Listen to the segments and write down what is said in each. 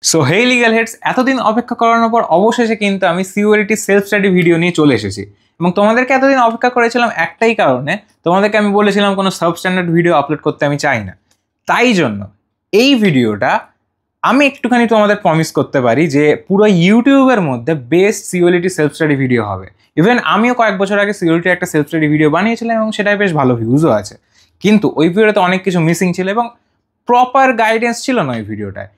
So hey legal heads, এতদিন অপেক্ষা করানোর পর অবশেষে কিন্তু আমি সিওরিটি সেলফ স্টাডি ভিডিও নিয়ে চলে এসেছি। এবং তোমাদেরকে এতদিন অপেক্ষা করেছিলাম একটাই কারণে, তোমাদেরকে আমি বলেছিলাম কোনো সাবস্ট্যান্ডার্ড ভিডিও আপলোড করতে আমি চাই না। তাই জন্য এই ভিডিওটা আমি একটুখানি তোমাদের প্রমিস করতে পারি যে পুরো ইউটিউবের মধ্যে best security self study video হবে। ইভেন আমিও কয়েক বছর আগে সিওরিটির একটা সেলফ স্টাডি ভিডিও বানিয়েছিলাম এবং সেটাই বেশ ভালো ভিউজও আছে, কিন্তু ওই ভিডিওতে অনেক কিছু মিসিং ছিল এবং প্রপার গাইডেন্স ছিল না ওই ভিডিওটায়।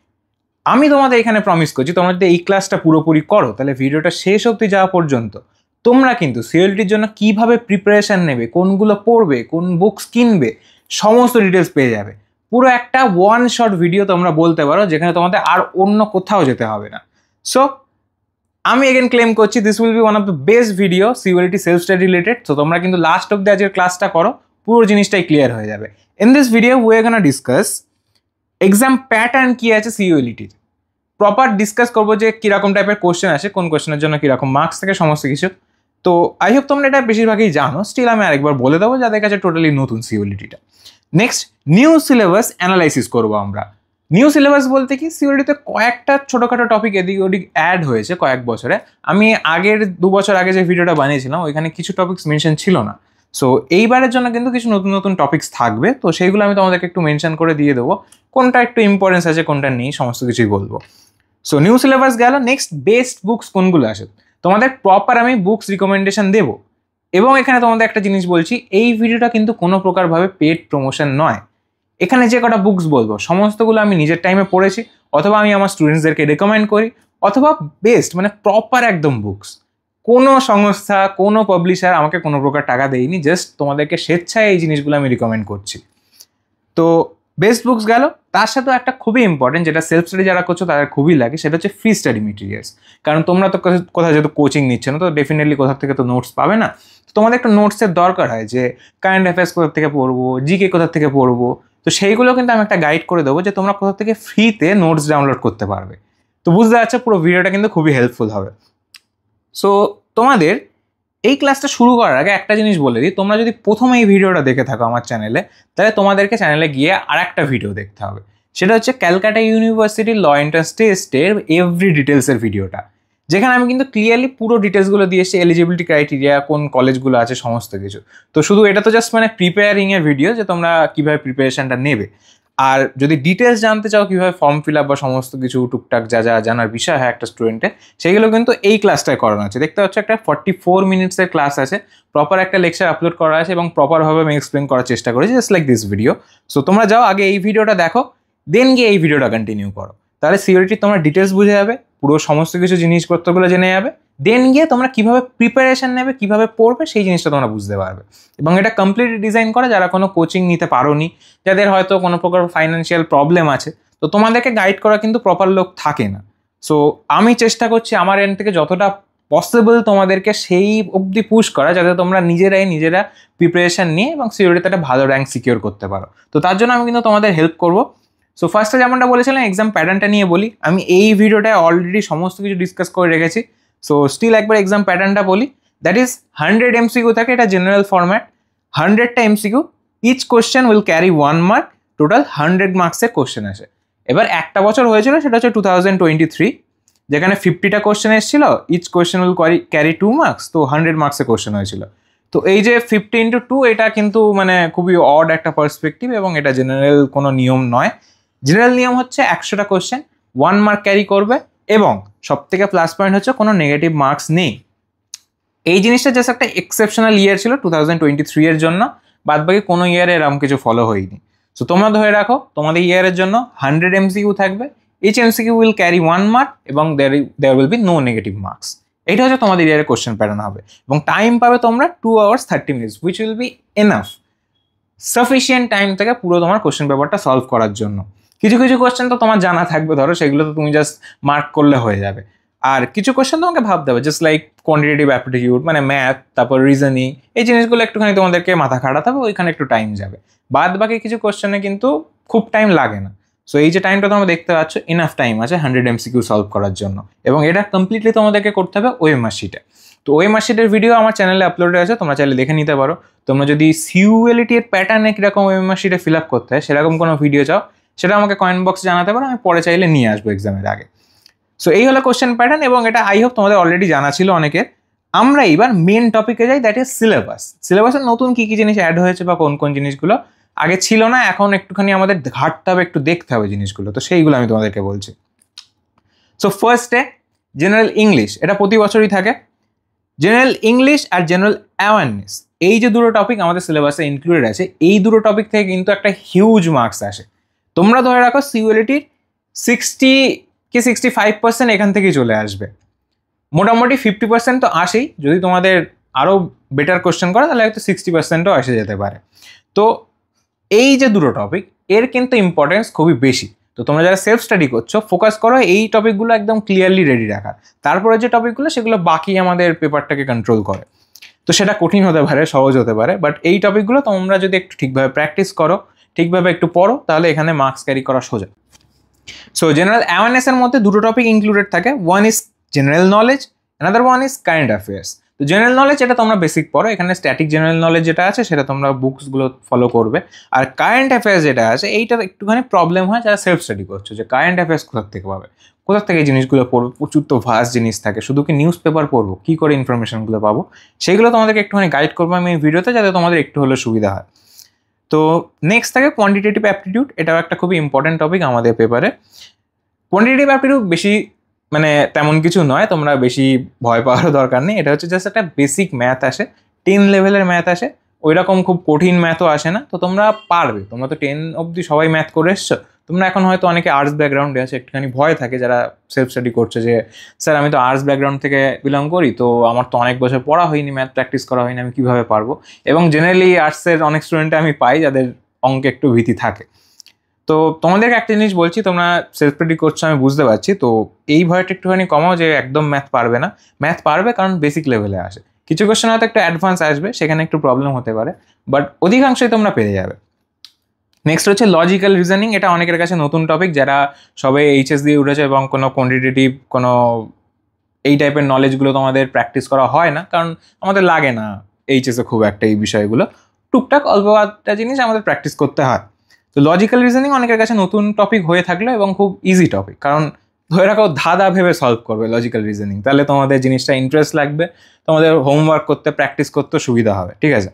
আমি তোমাদের এখানে প্রমিস করছি, তোমরা যদি এই ক্লাসটা পুরোপুরি করো তাহলে ভিডিওটা শেষ অবধি যাওয়া পর্যন্ত তোমরা কিন্তু সিএলটির জন্য কিভাবে প্রিপারেশন নেবে, কোনগুলো পড়বে, কোন বুকস কিনবে, সমস্ত ডিটেলস পেয়ে যাবে। পুরো একটা ওয়ান শট ভিডিও তোমরা বলতে পারো, যেখানে তোমাদের আর অন্য কোথাও যেতে হবে না। সো আমি এগেন ক্লেম করছি, this will be one of the best video security self study related. তো তোমরা কিন্তু লাস্ট অব্দি আজকের ক্লাসটা করো, পুরো জিনিসটাই ক্লিয়ার হয়ে যাবে। In this video we are gonna discuss exam pattern কি আছে সিওএলটির, প্রপার ডিসকাস করবো যে কীরকম টাইপের কোশ্চেন আসে, কোন কোশ্চেনের জন্য কীরকম মার্কস থাকে, সমস্ত কিছু। তো আই হোপ তোমরা এটা বেশিরভাগই জানো, স্টিল আমি আরেকবার বলে দেবো যাদের কাছে টোটালি নতুন সিওএলটিটা। নেক্সট, নিউ সিলেবাস অ্যানালাইসিস করবো আমরা। নিউ সিলেবাস বলতে কি, সিওএলটিতে কয়েকটা ছোটোখাটো টপিক এদিক ওদিক অ্যাড হয়েছে কয়েক বছরে। আমি আগের 2 বছর আগে যে ভিডিওটা বানিয়েছিলাম ওইখানে কিছু টপিকস মেনশন ছিল না। সো এইবারের জন্য কিন্তু কিছু নতুন নতুন টপিকস থাকবে, তো সেইগুলো আমি তোমাদেরকে একটু মেনশন করে দিয়ে দেবো, কোনটা একটু ইম্পর্টেন্স আছে কোনটা নেই, সমস্ত কিছুই বলবো। সো নিউ সিলেবাস গেল। নেক্সট, বেস্ট বুকস কোনগুলো আসে, তোমাদের প্রপার আমি বুকস রিকমেন্ডেশন দেবো। এবং এখানে তোমাদের একটা জিনিস বলছি, এই ভিডিওটা কিন্তু কোনো প্রকারভাবে পেড প্রমোশন নয়। এখানে যে কটা বুকস বলবো সমস্তগুলো আমি নিজের টাইমে পড়েছি, অথবা আমি আমার স্টুডেন্টসদেরকে রেকমেন্ড করি, অথবা বেস্ট মানে প্রপার একদম বুকস। কোনো সংস্থা, কোনো পাবলিশার আমাকে কোনো প্রকার টাকা দেয়নি, জাস্ট তোমাদেরকে স্বেচ্ছায় এই জিনিসগুলো আমি রিকমেন্ড করছি। তো বেস্ট বুকস গেল। তার সাথেও একটা খুবই ইম্পর্টেন্ট, যেটা সেলফ স্টাডি যারা করছো তাদের খুবই লাগে, সেটা হচ্ছে ফ্রি স্টাডি মেটেরিয়ালস। কারণ তোমরা তো কোথাও যেহেতু কোচিং নিচ্ছ না, তো ডেফিনেটলি কোথাও থেকে তো নোটস পাবে না। তো তোমাদের একটা নোটসের দরকার হয়, যে কারেন্ট অ্যাফেয়ার্স কোথা থেকে পড়বো, জিকে কোথা থেকে পড়বো। তো সেইগুলো কিন্তু আমি একটা গাইড করে দেবো, যে তোমরা কোথা থেকে ফ্রিতে নোটস ডাউনলোড করতে পারবে। তো বুঝতে পারছো, পুরো ভিডিওটা কিন্তু খুবই হেল্পফুল হবে। সো তোমাদের এই ক্লাসটা শুরু করার আগে একটা জিনিস বলে দিই, তোমরা যদি প্রথমে এই ভিডিওটা দেখে থাকো আমার চ্যানেলে, তাহলে তোমাদেরকে চ্যানেলে গিয়ে আর একটা ভিডিও দেখতে হবে। সেটা হচ্ছে ক্যালকাটা ইউনিভার্সিটি ল এন্ট্রান্স টেস্টের এভরি ডিটেলসের ভিডিওটা, যেখানে আমি কিন্তু ক্লিয়ারলি পুরো ডিটেলসগুলো দিয়ে এসেছি, এলিজিবিলিটি ক্রাইটেরিয়া, কোন কলেজগুলো আছে, সমস্ত কিছু। তো শুধু এটা তো জাস্ট মানে প্রিপেয়ারিংয়ের ভিডিও, যে তোমরা কীভাবে প্রিপারেশনটা নেবে। আর যদি ডিটেলস জানতে চাও কীভাবে ফর্ম ফিল আপ বা সমস্ত কিছু টুকটাক যা যা জানার বিষয় হয় একটা স্টুডেন্টের, সেগুলো কিন্তু এই ক্লাসটায় করানো আছে। দেখতে পাচ্ছ একটা 44 মিনিটসের ক্লাস আছে, প্রপার একটা লেকচার আপলোড করা আছে এবং প্রপারভাবে আমি এক্সপ্লেন করার চেষ্টা করেছি, just like this video. So তোমরা যাও আগে এই ভিডিওটা দেখো, দেন গিয়ে এই ভিডিওটা কন্টিনিউ করো, তাহলে সিওরিটি তোমরা ডিটেলস বুঝে যাবে, পুরো সমস্ত কিছু জিনিসপত্রগুলো জেনে যাবে। দেন গিয়ে তোমরা কীভাবে প্রিপারেশন নেবে, কীভাবে পড়বে, সেই জিনিসটা তোমরা বুঝতে পারবে। এবং এটা কমপ্লিটলি ডিজাইন করা যারা কোনো কোচিং নিতে পারোনি, যাদের হয়তো কোনো প্রকার ফাইন্যান্সিয়াল প্রবলেম আছে, তো তোমাদেরকে গাইড করা কিন্তু প্রপার লোক থাকে না। সো আমি চেষ্টা করছি আমার এন্ড থেকে যতটা পসিবল তোমাদেরকে সেই অবধি পুশ করা, যাতে তোমরা নিজেরা প্রিপারেশন নিয়ে এবং সিওরিটিতে একটা ভালো র্যাঙ্ক সিকিউর করতে পারো। তো তার জন্য আমি কিন্তু তোমাদের হেল্প করবো। সো ফার্স্টে যেমনটা বলেছিলাম, এক্সাম প্যাটার্নটা নিয়ে বলি। আমি এই ভিডিওটায় অলরেডি সমস্ত কিছু ডিসকাস করে রেখেছি, সো স্টিল একবার এক্সাম প্যাটার্নটা বলি। দ্যাট ইজ 100 MCQ থাকে, এটা জেনারেল ফরম্যাট। 100টা MCQ, each question will carry 1 mark, total 100 মার্কসের কোয়েশ্চেন আসে। এবার একটা বছর হয়েছিল, সেটা হচ্ছে 2023, যেখানে 50টা কোয়েশ্চেন এসেছিল, each question will carry 2 marks, তো 100 মার্কসের কোয়েশ্চেন হয়েছিল। তো এই যে 50 × 2, এটা কিন্তু মানে খুবই অড একটা পার্সপেক্টিভ, এবং এটা জেনারেল কোনো নিয়ম নয়। জেনারেল নিয়ম হচ্ছে 100টা কোয়েশ্চেন 1 মার্ক ক্যারি করবে, এবং সব থেকে প্লাস পয়েন্ট হচ্ছে কোনো নেগেটিভ মার্কস নেই। এই জিনিসটা জাস্ট একটা এক্সেপশনাল ইয়ার ছিল 2023 এর জন্য, বাদবাকি কোনো ইয়ারে এরকম কিছু ফলো হয়নি। সো তোমরা ধরে রাখো, তোমাদের ইয়ারের জন্য 100 MCQ থাকবে, each MCQ will carry 1 mark, এবং there will be no negative marks. এইটা হচ্ছে তোমাদের ইয়ারের কোয়েশ্চেন প্যাটার্ন হবে, এবং টাইম পাবে তোমরা 2 hours 30 minutes, which will be enough, sufficient time থেকে পুরো তোমার কোয়েশ্চেন পেপারটা সলভ করার জন্য। কিছু কিছু কোয়েশ্চেন তো তোমার জানা থাকবে, ধরো সেগুলো তো তুমি জাস্ট মার্ক করলে হয়ে যাবে। আর কিছু কোয়েশ্চেন তোমাকে ভাবতে হবে, জাস্ট লাইক কোয়ান্টিটেটিভ অ্যাপটিটিউড, মানে ম্যাথ, তারপর রিজনিং, এই জিনিসগুলো একটুখানি তোমাদেরকে মাথা খাটাতে হবে, ওইখানে একটু টাইম যাবে। বাদ বাকি কিছু কোয়েশ্চেনে কিন্তু খুব টাইম লাগে না। সো এই যে টাইমটা তোমরা দেখতে পাচ্ছ, ইনাফ টাইম আছে 100 MCQ সলভ করার জন্য, এবং এটা কমপ্লিটলি তোমাদেরকে করতে হবে ওএমআর শিটে। তো ওএমআর শিটের ভিডিও আমার চ্যানেলে আপলোড আছে, তোমরা চাইলে দেখে নিতে পারো। তোমরা যদি সিওএলটি এর প্যাটার্নে কীরকম ওএমআর শিটে ফিল আপ করতে হয় সেরকম কোনো ভিডিও চাও, সেটা আমাকে কমেন্ট বক্সে জানাতে পারো, আমি পরে চাইলে নিয়ে আসবো এক্সামের আগে। সো এই হলো কোশ্চেন প্যাটার্ন, এবং এটা আই হোপ তোমাদের অলরেডি জানা ছিল অনেকের। আমরা এবার মেন টপিকে যাই, দ্যাট ইজ সিলেবাস। সিলেবাসের নতুন কি কি জিনিস অ্যাড হয়েছে বা কোন কোন জিনিসগুলো আগে ছিল না, এখন একটুখানি আমাদের ঘাটতে হবে, একটু দেখতে হবে জিনিসগুলো, তো সেইগুলো আমি তোমাদেরকে বলছি। সো ফার্স্টে জেনারেল ইংলিশ, এটা প্রতি বছরই থাকে। জেনারেল ইংলিশ আর জেনারেল অ্যাওয়ারনেস, এই যে দুটো টপিক আমাদের সিলেবাসে ইনক্লুডেড আছে, এই দুটো টপিক থেকে কিন্তু একটা হিউজ মার্কস আসে। তোমরা ধরে রাখো সিউএলটির 60-65% এখান থেকেই চলে আসবে। মোটামুটি 50% তো আসেই, যদি তোমাদের আরও বেটার কোশ্চেন করে তাহলে হয়তো 60%ও এসে যেতে পারে। তো এই যে দুটো টপিক, এর কিন্তু ইম্পর্টেন্স খুবই বেশি। তো তোমরা যারা সেলফ স্টাডি করছো, ফোকাস করো এই টপিকগুলো একদম ক্লিয়ারলি রেডি রাখার। তারপরে যে টপিকগুলো, সেগুলো বাকি আমাদের পেপারটাকে কন্ট্রোল করে। তো সেটা কঠিন হতে পারে, সহজ হতে পারে, বাট এই টপিকগুলো তোমরা যদি একটু ঠিকভাবে প্র্যাকটিস করো, ঠিকভাবে একটু পড়ো, তাহলে এখানে মার্কস ক্যারি করা সোজা। সো জেনারেল অ্যাওয়ারনেসের মধ্যে দুটো টপিক ইনক্লুডেড থাকে, one is general knowledge, another one is current affairs. তো জেনারেল নলেজ এটা তোমরা বেসিক পড়ো, এখানে স্ট্যাটিক জেনারেল নলেজ যেটা আছে সেটা তোমরা বুকসগুলো ফলো করবে। আর কারেন্ট অ্যাফেয়ার্স যেটা আছে, এইটার একটুখানি প্রবলেম হয় যারা সেলফ স্টাডি করছো, যে কারেন্ট অ্যাফেয়ার্স কোথার থেকে পাবে, কোথার থেকে এই জিনিসগুলো পড়বো, প্রচুর তো ভাস্ট জিনিস থাকে, শুধু কি নিউজ পেপার পড়বো, কী করে ইনফরমেশনগুলো পাবো, সেগুলো তোমাদেরকে একটুখানি গাইড করবো আমি এই ভিডিওতে, যাতে তোমাদের একটু হলেও সুবিধা হয়। তো নেক্সট থাকে কোয়ান্টিটেটিভ অ্যাপটিটিউড, এটাও একটা খুবই ইম্পর্টেন্ট টপিক আমাদের পেপারে। কোয়ান্টিটেটিভ অ্যাপটিটিউড বেশি মানে তেমন কিছু নয়, তোমরা বেশি ভয় পাওয়ারও দরকার নেই। এটা হচ্ছে জাস্ট একটা বেসিক ম্যাথ আসে, 10 লেভেলের ম্যাথ আসে, ওই রকম খুব কঠিন ম্যাথও আসে না। তো তোমরা পারবে, তোমরা তো 10 অবধি সবাই ম্যাথ করে এসছো। তোমরা এখন হয়তো অনেকে আর্টস ব্যাকগ্রাউন্ডে আছে, একটুখানি ভয় থাকে যারা সেলফ স্টাডি করছে, যে স্যার আমি তো আর্টস ব্যাকগ্রাউন্ড থেকে বিলং করি, তো আমার তো অনেক বছর পড়া হয়নি, ম্যাথ প্র্যাকটিস করা হয়নি, আমি কীভাবে পারবো। এবং জেনারেলি আর্টসের অনেক স্টুডেন্টে আমি পাই যাদের অঙ্কে একটু ভীতি থাকে। তো তোমাদেরকে একটা জিনিস বলছি, তোমরা সেলফ স্টাডি করছো আমি বুঝতে পারছি, তো এই ভয়টা একটুখানি কমাও যে একদম ম্যাথ পারবে না। ম্যাথ পারবে, কারণ বেসিক লেভেলে আসে, কিছু কোশ্চেন হয়তো একটু অ্যাডভান্স আসবে, সেখানে একটু প্রবলেম হতে পারে, বাট অধিকাংশই তোমরা পেরে যাবে। নেক্সট হচ্ছে লজিক্যাল রিজনিং, এটা অনেকের কাছে নতুন টপিক, যারা সবে এইচএস দিয়ে উঠেছে এবং কোনো কোয়ান্টিটেটিভ কোনো এই টাইপের নলেজগুলো তোমাদের প্র্যাকটিস করা হয় না, কারণ আমাদের লাগে না এইচএসে খুব একটা এই বিষয়গুলো, টুকটাক অল্প একটা জিনিস আমাদের প্র্যাকটিস করতে হয়। তো লজিক্যাল রিজনিং অনেকের কাছে নতুন টপিক হয়ে থাকলো এবং খুব ইজি টপিক, কারণ ধরে রাখো ধাঁধা ভেবে সলভ করবে লজিক্যাল রিজনিং, তাহলে তোমাদের জিনিসটা ইন্টারেস্ট লাগবে, তোমাদের হোমওয়ার্ক করতে প্র্যাকটিস করতে সুবিধা হবে, ঠিক আছে।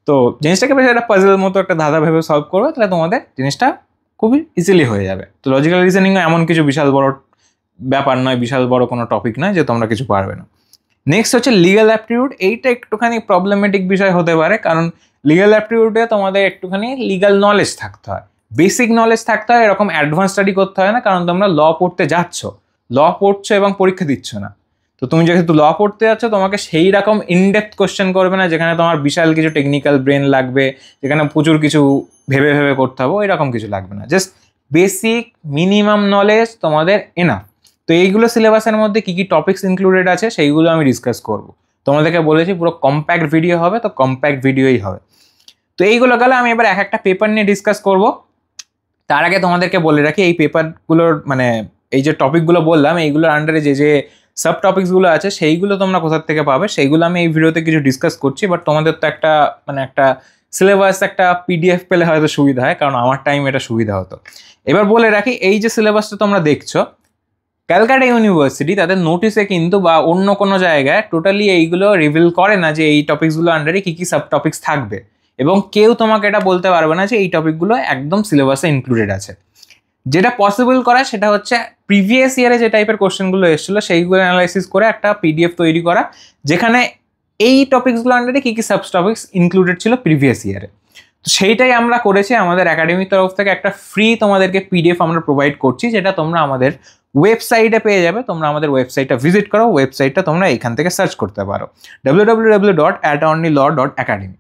তো জিনিসটাকে বেশ একটা পাজলের মতো একটা ধাঁধা ভেবে সলভ করবে, তাহলে তোমাদের জিনিসটা খুবই ইজিলি হয়ে যাবে। তো লজিক্যাল রিজনিং এমন কিছু বিশাল বড় ব্যাপার নয়, বিশাল বড় কোনো টপিক নয় যে তোমরা কিছু পারবে না। নেক্সট হচ্ছে লিগ্যাল অ্যাপটিটিউড, এইটা একটুখানি প্রবলেমেটিক বিষয় হতে পারে, কারণ লিগ্যাল অ্যাপটিটিউডে তোমাদের একটুখানি লিগ্যাল নলেজ থাকতে হয়, বেসিক নলেজ থাকতে হয়, এরকম অ্যাডভান্স স্টাডি করতে হয় না, কারণ তোমরা ল পড়তে যাচ্ছ, ল পড়ছো এবং পরীক্ষা দিচ্ছ না। তো তুমি যেহেতু ল পড়তে যাচ্ছ, তোমাকে সেই রকম ইনডেপথ কোশ্চেন করবে না, যেখানে তোমার বিশাল কিছু টেকনিক্যাল ব্রেন লাগবে, যেখানে প্রচুর কিছু ভেবে ভেবে করতে হবে, এরকম কিছু লাগবে না, জাস্ট বেসিক মিনিমাম নলেজ তোমাদের এনাফ। তো এইগুলো সিলেবাসের মধ্যে কী কী টপিকস ইনক্লুডেড আছে সেইগুলো আমি ডিসকাস করবো। তোমাদেরকে বলেছি পুরো কম্প্যাক্ট ভিডিও হবে, তো কম্প্যাক্ট ভিডিওই হবে। তো এইগুলো গেলে আমি এবার এক একটা পেপার নিয়ে ডিসকাস করব। তার আগে তোমাদেরকে বলে রাখি, এই পেপারগুলোর মানে এই যে টপিকগুলো বললাম, এইগুলোর আন্ডারে যে যে সাব টপিকসগুলো আছে সেইগুলো তোমরা কোথার থেকে পাবে সেইগুলো আমি এই ভিডিওতে কিছু ডিসকাস করছি, বাট তোমাদের তো একটা মানে একটা সিলেবাস একটা পিডিএফ পেলে হয়তো সুবিধা হয়, কারণ আমার টাইম এটা সুবিধা হতো। এবার বলে রাখি, এই যে সিলেবাসটা তোমরা দেখছো, ক্যালকাটা ইউনিভার্সিটি তাদের নোটিসে কিন্তু বা অন্য কোনো জায়গায় টোটালি এইগুলো রিভিল করে না যে এই টপিকসগুলো আন্ডারে কী কী সাব টপিক্স থাকবে, এবং কেউ তোমাকে এটা বলতে পারবে না যে এই টপিকগুলো একদম সিলেবাসে ইনক্লুডেড আছে। যেটা পসিবল করা সেটা হচ্ছে প্রিভিয়াস ইয়ারে যে টাইপের কোশ্চেনগুলো এসেছিলো সেইগুলো অ্যানালাইসিস করে একটা পিডিএফ তৈরি করা, যেখানে এই টপিকসগুলো আন্ডারে কী কী সাব টপিক্স ইনক্লুডেড ছিল প্রিভিয়াস ইয়ারে। তো সেইটাই আমরা করেছি, আমাদের একাডেমির তরফ থেকে একটা ফ্রি তোমাদেরকে পিডিএফ আমরা প্রোভাইড করছি, যেটা তোমরা আমাদের ওয়েবসাইটে পেয়ে যাবে। তোমরা আমাদের ওয়েবসাইটটা ভিজিট করো, ওয়েবসাইটটা তোমরা এখান থেকে সার্চ করতে পারো www.attorneylaw.academy।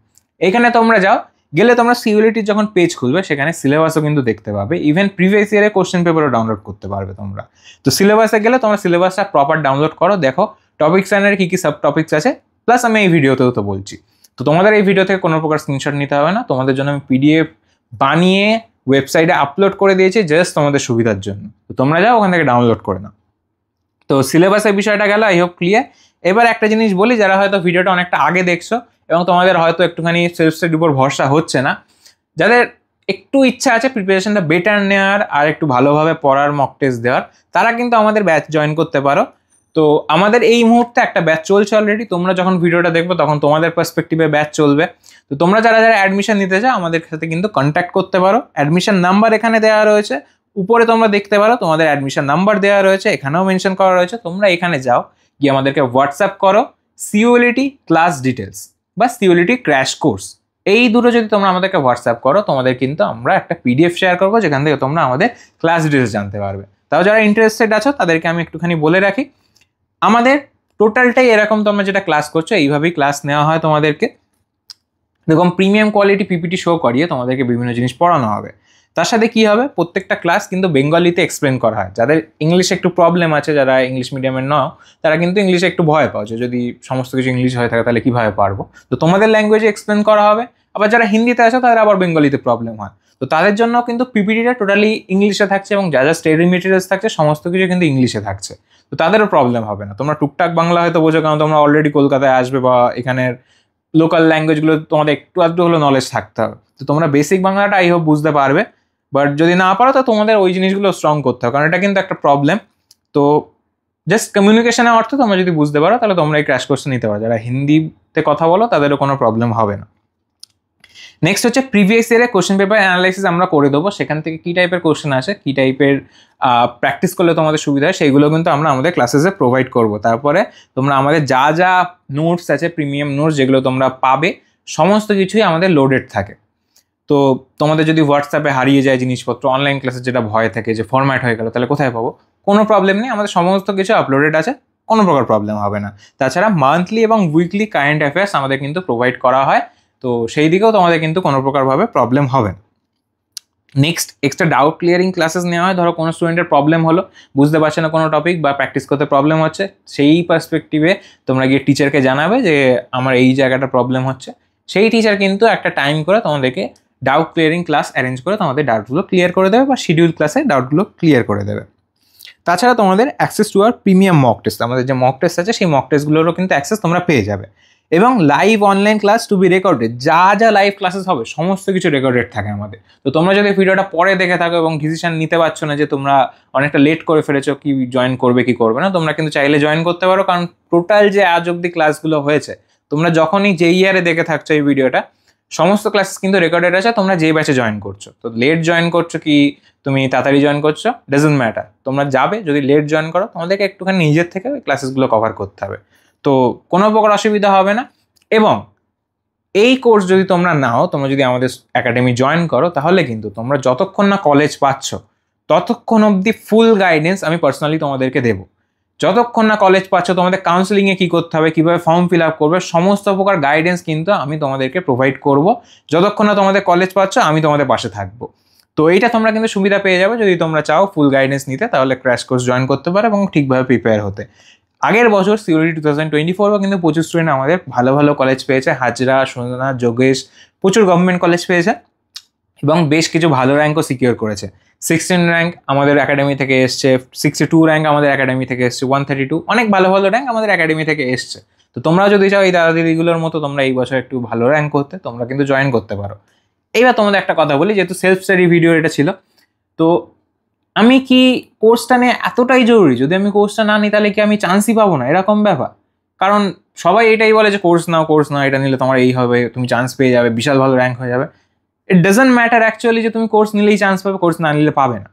এখানে তোমরা যাও, গেলে তোমরা সিউএলটির যখন পেজ খুলবে সেখানে সিলেবাসও কিন্তু দেখতে পাবে, ইভেন প্রিভিয়াস ইয়ারে কোশ্চেন পেপারও ডাউনলোড করতে পারবে তোমরা। তো সিলেবাসে গেলে তোমরা সিলেবাসটা প্রপার ডাউনলোড করো, দেখো টপিকস আন্ডারে কী কী সাব টপিক্স আছে, প্লাস আমি এই ভিডিওতেও তো বলছি। তো তোমাদের এই ভিডিও থেকে কোনো প্রকার স্ক্রিনশট নিতে হবে না, তোমাদের জন্য আমি পিডিএফ বানিয়ে ওয়েবসাইটে আপলোড করে দিয়েছি জাস্ট তোমাদের সুবিধার জন্য। তো তোমরা যাও ওখান থেকে ডাউনলোড করে নাও। তো সিলেবাসের বিষয়টা গেল, আই হোপ ক্লিয়ার। এবার একটা জিনিস বলি, যারা হয়তো ভিডিওটা অনেকটা আগে দেখছো এবং তোমাদের হয়তো একটুখানি সেলফ স্টাডির উপর ভরসা হচ্ছে না, যাদের একটু ইচ্ছা আছে প্রিপারেশনটা বেটার নেওয়ার আর একটু ভালোভাবে পড়ার মক টেস্ট দেওয়ার, তারা কিন্তু আমাদের ব্যাচ জয়েন করতে পারো। তো আমাদের এই মুহূর্তে একটা ব্যাচ চলছে অলরেডি, তোমরা যখন ভিডিওটা দেখবে তখন তোমাদের পার্সপেক্টিভে ব্যাচ চলবে। তো তোমরা যারা যারা অ্যাডমিশন নিতে চাও আমাদের সাথে কিন্তু কন্ট্যাক্ট করতে পারো। অ্যাডমিশন নাম্বার এখানে দেওয়া রয়েছে, উপরে তোমরা দেখতে পারো তোমাদের অ্যাডমিশন নাম্বার দেওয়া রয়েছে, এখানেও মেনশন করা রয়েছে। তোমরা এখানে যাও, গিয়ে আমাদেরকে হোয়াটসঅ্যাপ করো সিওএলটি ক্লাস ডিটেলস বা সিওএলটি ক্র্যাশ কোর্স, এই দুটো যদি তোমরা আমাদেরকে হোয়াটসঅ্যাপ করো, তোমাদের কিন্তু আমরা একটা পিডিএফ শেয়ার করবো যেখান থেকে তোমরা আমাদের ক্লাস ডিটেলস জানতে পারবে। তাও যারা ইন্টারেস্টেড আছো তাদেরকে আমি একটুখানি বলে রাখি, আমাদের টোটালটাই এরকম, তোমরা যেটা ক্লাস করছো এইভাবেই ক্লাস নেওয়া হয় তোমাদেরকে। এরকম প্রিমিয়াম কোয়ালিটি পিপিটি শো করিয়ে তোমাদেরকে বিভিন্ন জিনিস পড়ানো হবে। তার সাথে কি হবে, প্রত্যেকটা ক্লাস কিন্তু বেঙ্গলিতে এক্সপ্লেন করা হয়। যাদের ইংলিশে একটু প্রবলেম আছে, যারা ইংলিশ মিডিয়ামের নও, তারা কিন্তু ইংলিশে একটু ভয় পাও যে যদি সমস্ত কিছু ইংলিশ হয়ে থাকে তাহলে কীভাবে পারবো। তো তোমাদের ল্যাঙ্গুয়েজে এক্সপ্লেন করা হবে। আবার যারা হিন্দিতে আছে তাদের আবার বেঙ্গলিতে প্রবলেম হয়, তো তাদের জন্য কিন্তু পিপিটিটা টোটালি ইংলিশে থাকছে এবং যা যা স্টাডি মেটেরিয়ালস থাকছে সমস্ত কিছু কিন্তু ইংলিশে থাকছে। তো তাদেরও প্রবলেম হবে না। তোমরা টুকটাক বাংলা হয়তো বোঝো, কারণ তোমরা অলরেডি কলকাতায় আসবে বা এখানের লোকাল ল্যাঙ্গুয়েজগুলো তোমাদের একটু আধটু হলো নলেজ থাকতে হবে। তো তোমরা বেসিক বাংলাটা আই হোপ বুঝতে পারবে, বাট যদি না পারো তো তোমাদের ওই জিনিসগুলো স্ট্রং করতে হবে, কারণ এটা কিন্তু একটা প্রবলেম। তো জাস্ট কমিউনিকেশনের অর্থে তোমরা যদি বুঝতে পারো তাহলে তোমরা এই ক্র্যাশ কোর্সটা নিতে পারো। যারা হিন্দিতে কথা বলো তাদেরও কোনো প্রবলেম হবে না। নেক্সট হচ্ছে প্রিভিয়াস ইয়ারের কোশ্চেন পেপার অ্যানালাইসিস আমরা করে দেবো। সেখান থেকে কী টাইপের কোশ্চেন আছে, কী টাইপের প্র্যাকটিস করলে তোমাদের সুবিধা হয়, সেইগুলো কিন্তু আমরা আমাদের ক্লাসেসে প্রোভাইড করব। তারপরে তোমরা আমাদের যা যা নোটস আছে, প্রিমিয়াম নোটস যেগুলো তোমরা পাবে, সমস্ত কিছুই আমাদের লোডেড থাকে। তো তোমাদের যদি হোয়াটসঅ্যাপে হারিয়ে যায় জিনিসপত্র, অনলাইন ক্লাসের যেটা ভয় থাকে যে ফরম্যাট হয়ে গেল তাহলে কোথায় পাবো, কোনো প্রবলেম নেই, আমাদের সমস্ত কিছু আপলোডেড আছে, কোনো প্রকার প্রবলেম হবে না। তাছাড়া মান্থলি এবং উইকলি কারেন্ট অ্যাফেয়ার্স আমাদের কিন্তু প্রোভাইড করা হয়, তো সেই দিকেও তোমাদের কিন্তু কোনো প্রকারভাবে প্রবলেম হবে না। Next extra doubt clearing classes নেওয়া হয়। ধরো কোনো স্টুডেন্টের প্রবলেম হলো, বুঝতে পারছে না কোনো টপিক বা প্র্যাকটিস করতে প্রবলেম হচ্ছে, সেই পার্সপেক্টিভে তোমরা গিয়ে টিচারকে জানাবে যে আমার এই জায়গাটা প্রবলেম হচ্ছে। সেই টিচার কিন্তু একটা টাইম করে তোমাদেরকে ডাউট ক্লিয়ারিং ক্লাস অ্যারেঞ্জ করে তোমাদের ডাউটগুলো ক্লিয়ার করে দেবে বা শিডিউল ক্লাসে ডাউটগুলো ক্লিয়ার করে দেবে। তাছাড়া তোমাদের অ্যাক্সেস টু আর প্রিমিয়াম মক টেস্ট, আমাদের যে মক টেস্ট আছে সেই মক টেস্টগুলোরও কিন্তু অ্যাক্সেস তোমরা পেয়ে যাবে। এবং live online class to be recorded, যা যা লাইভ ক্লাসেস হবে সমস্ত কিছু রেকর্ডেড থাকে আমাদের। তো তোমরা যদি ভিডিওটা পরে দেখে থাকো এবং ডিসিশন নিতে পারছো না, যে তোমরা অনেকটা লেট করে ফেলেছো কি জয়েন করবে কি করবে না, তোমরা কিন্তু চাইলে জয়েন করতে পারো। কারণ টোটাল যে আজ অব্দি ক্লাসগুলো হয়েছে, তোমরা যখনই যে ইয়ারে দেখে থাকছো এই ভিডিওটা, সমস্ত ক্লাস কিন্তু রেকর্ডেড আছে। তোমরা যে ব্যাচে জয়েন করছো, তো লেট জয়েন করছো কি তুমি তাড়াতাড়ি জয়েন করছো, ডাজন্ট ম্যাটার, তোমরা যাবে। যদি লেট জয়েন করো তোমাদেরকে একটুখানি নিজের থেকে ওই ক্লাসেসগুলো কভার করতে হবে, তো কোনো প্রকার অসুবিধা হবে না। এবং এই কোর্স যদি তোমরা নাও, তোমরা যদি আমাদের একাডেমি জয়েন করো, তাহলে কিন্তু তোমরা যতক্ষণ না কলেজ পাচ্ছ ততক্ষণ অবধি ফুল গাইডেন্স আমি পার্সোনালি তোমাদেরকে দেবো। যতক্ষণ না কলেজ পাচ্ছ, তোমাদের কাউন্সিলিংয়ে কী করতে হবে, কীভাবে ফর্ম ফিল আপ করবে, সমস্ত প্রকার গাইডেন্স কিন্তু আমি তোমাদেরকে প্রোভাইড করব। যতক্ষণ না তোমাদের কলেজ পাচ্ছ আমি তোমাদের পাশে থাকবো। তো এইটা তোমরা কিন্তু সুবিধা পেয়ে যাবে যদি তোমরা চাও ফুল গাইডেন্স নিতে, তাহলে ক্র্যাশ কোর্স জয়েন করতে পারো এবং ঠিকভাবে প্রিপেয়ার হতে। আগের বছর সিওরিটি 2024 কিন্তু প্রচুর স্টুডেন্ট আমাদের ভালো ভালো কলেজ পেয়েছে, হাজরা, সোনানা, যোগেশ, প্রচুর গভর্নমেন্ট কলেজ পেয়েছে এবং বেশ কিছু ভালো র্যাঙ্কও সিকিওর করেছে। 16 র্যাঙ্ক আমাদের একাডেমি থেকে এসছে, 62 র্যাঙ্ক আমাদের একাডেমি থেকে এসছে, 132, অনেক ভালো ভালো র্যাঙ্ক আমাদের একাডেমি থেকে এসছে। তো তোমরা যদি চাও এই দাদা দিদিগুলোর মতো তোমরা এই বছর একটু ভালো র্যাঙ্ক করতে, তোমরা কিন্তু জয়েন করতে পারো। এইবার তোমাদের একটা কথা বলি, যেহেতু সেলফ স্টাডি ভিডিও এটা ছিল, তো আমি কি কোর্সটা নিয়ে এতটাই জরুরি, যদি আমি কোর্সটা না নিই তাহলে কি আমি চান্সই পাবো না, এরকম ব্যাপার? কারণ সবাই এটাই বলে যে কোর্স নাও, এটা নিলে তোমার এই হবে, তুমি চান্স পেয়ে যাবে, বিশাল ভালো র্যাঙ্ক হয়ে যাবে। ইট ডাজন্ট ম্যাটার অ্যাকচুয়ালি যে তুমি কোর্স নিলেই চান্স পাবে, কোর্স না নিলে পাবে না।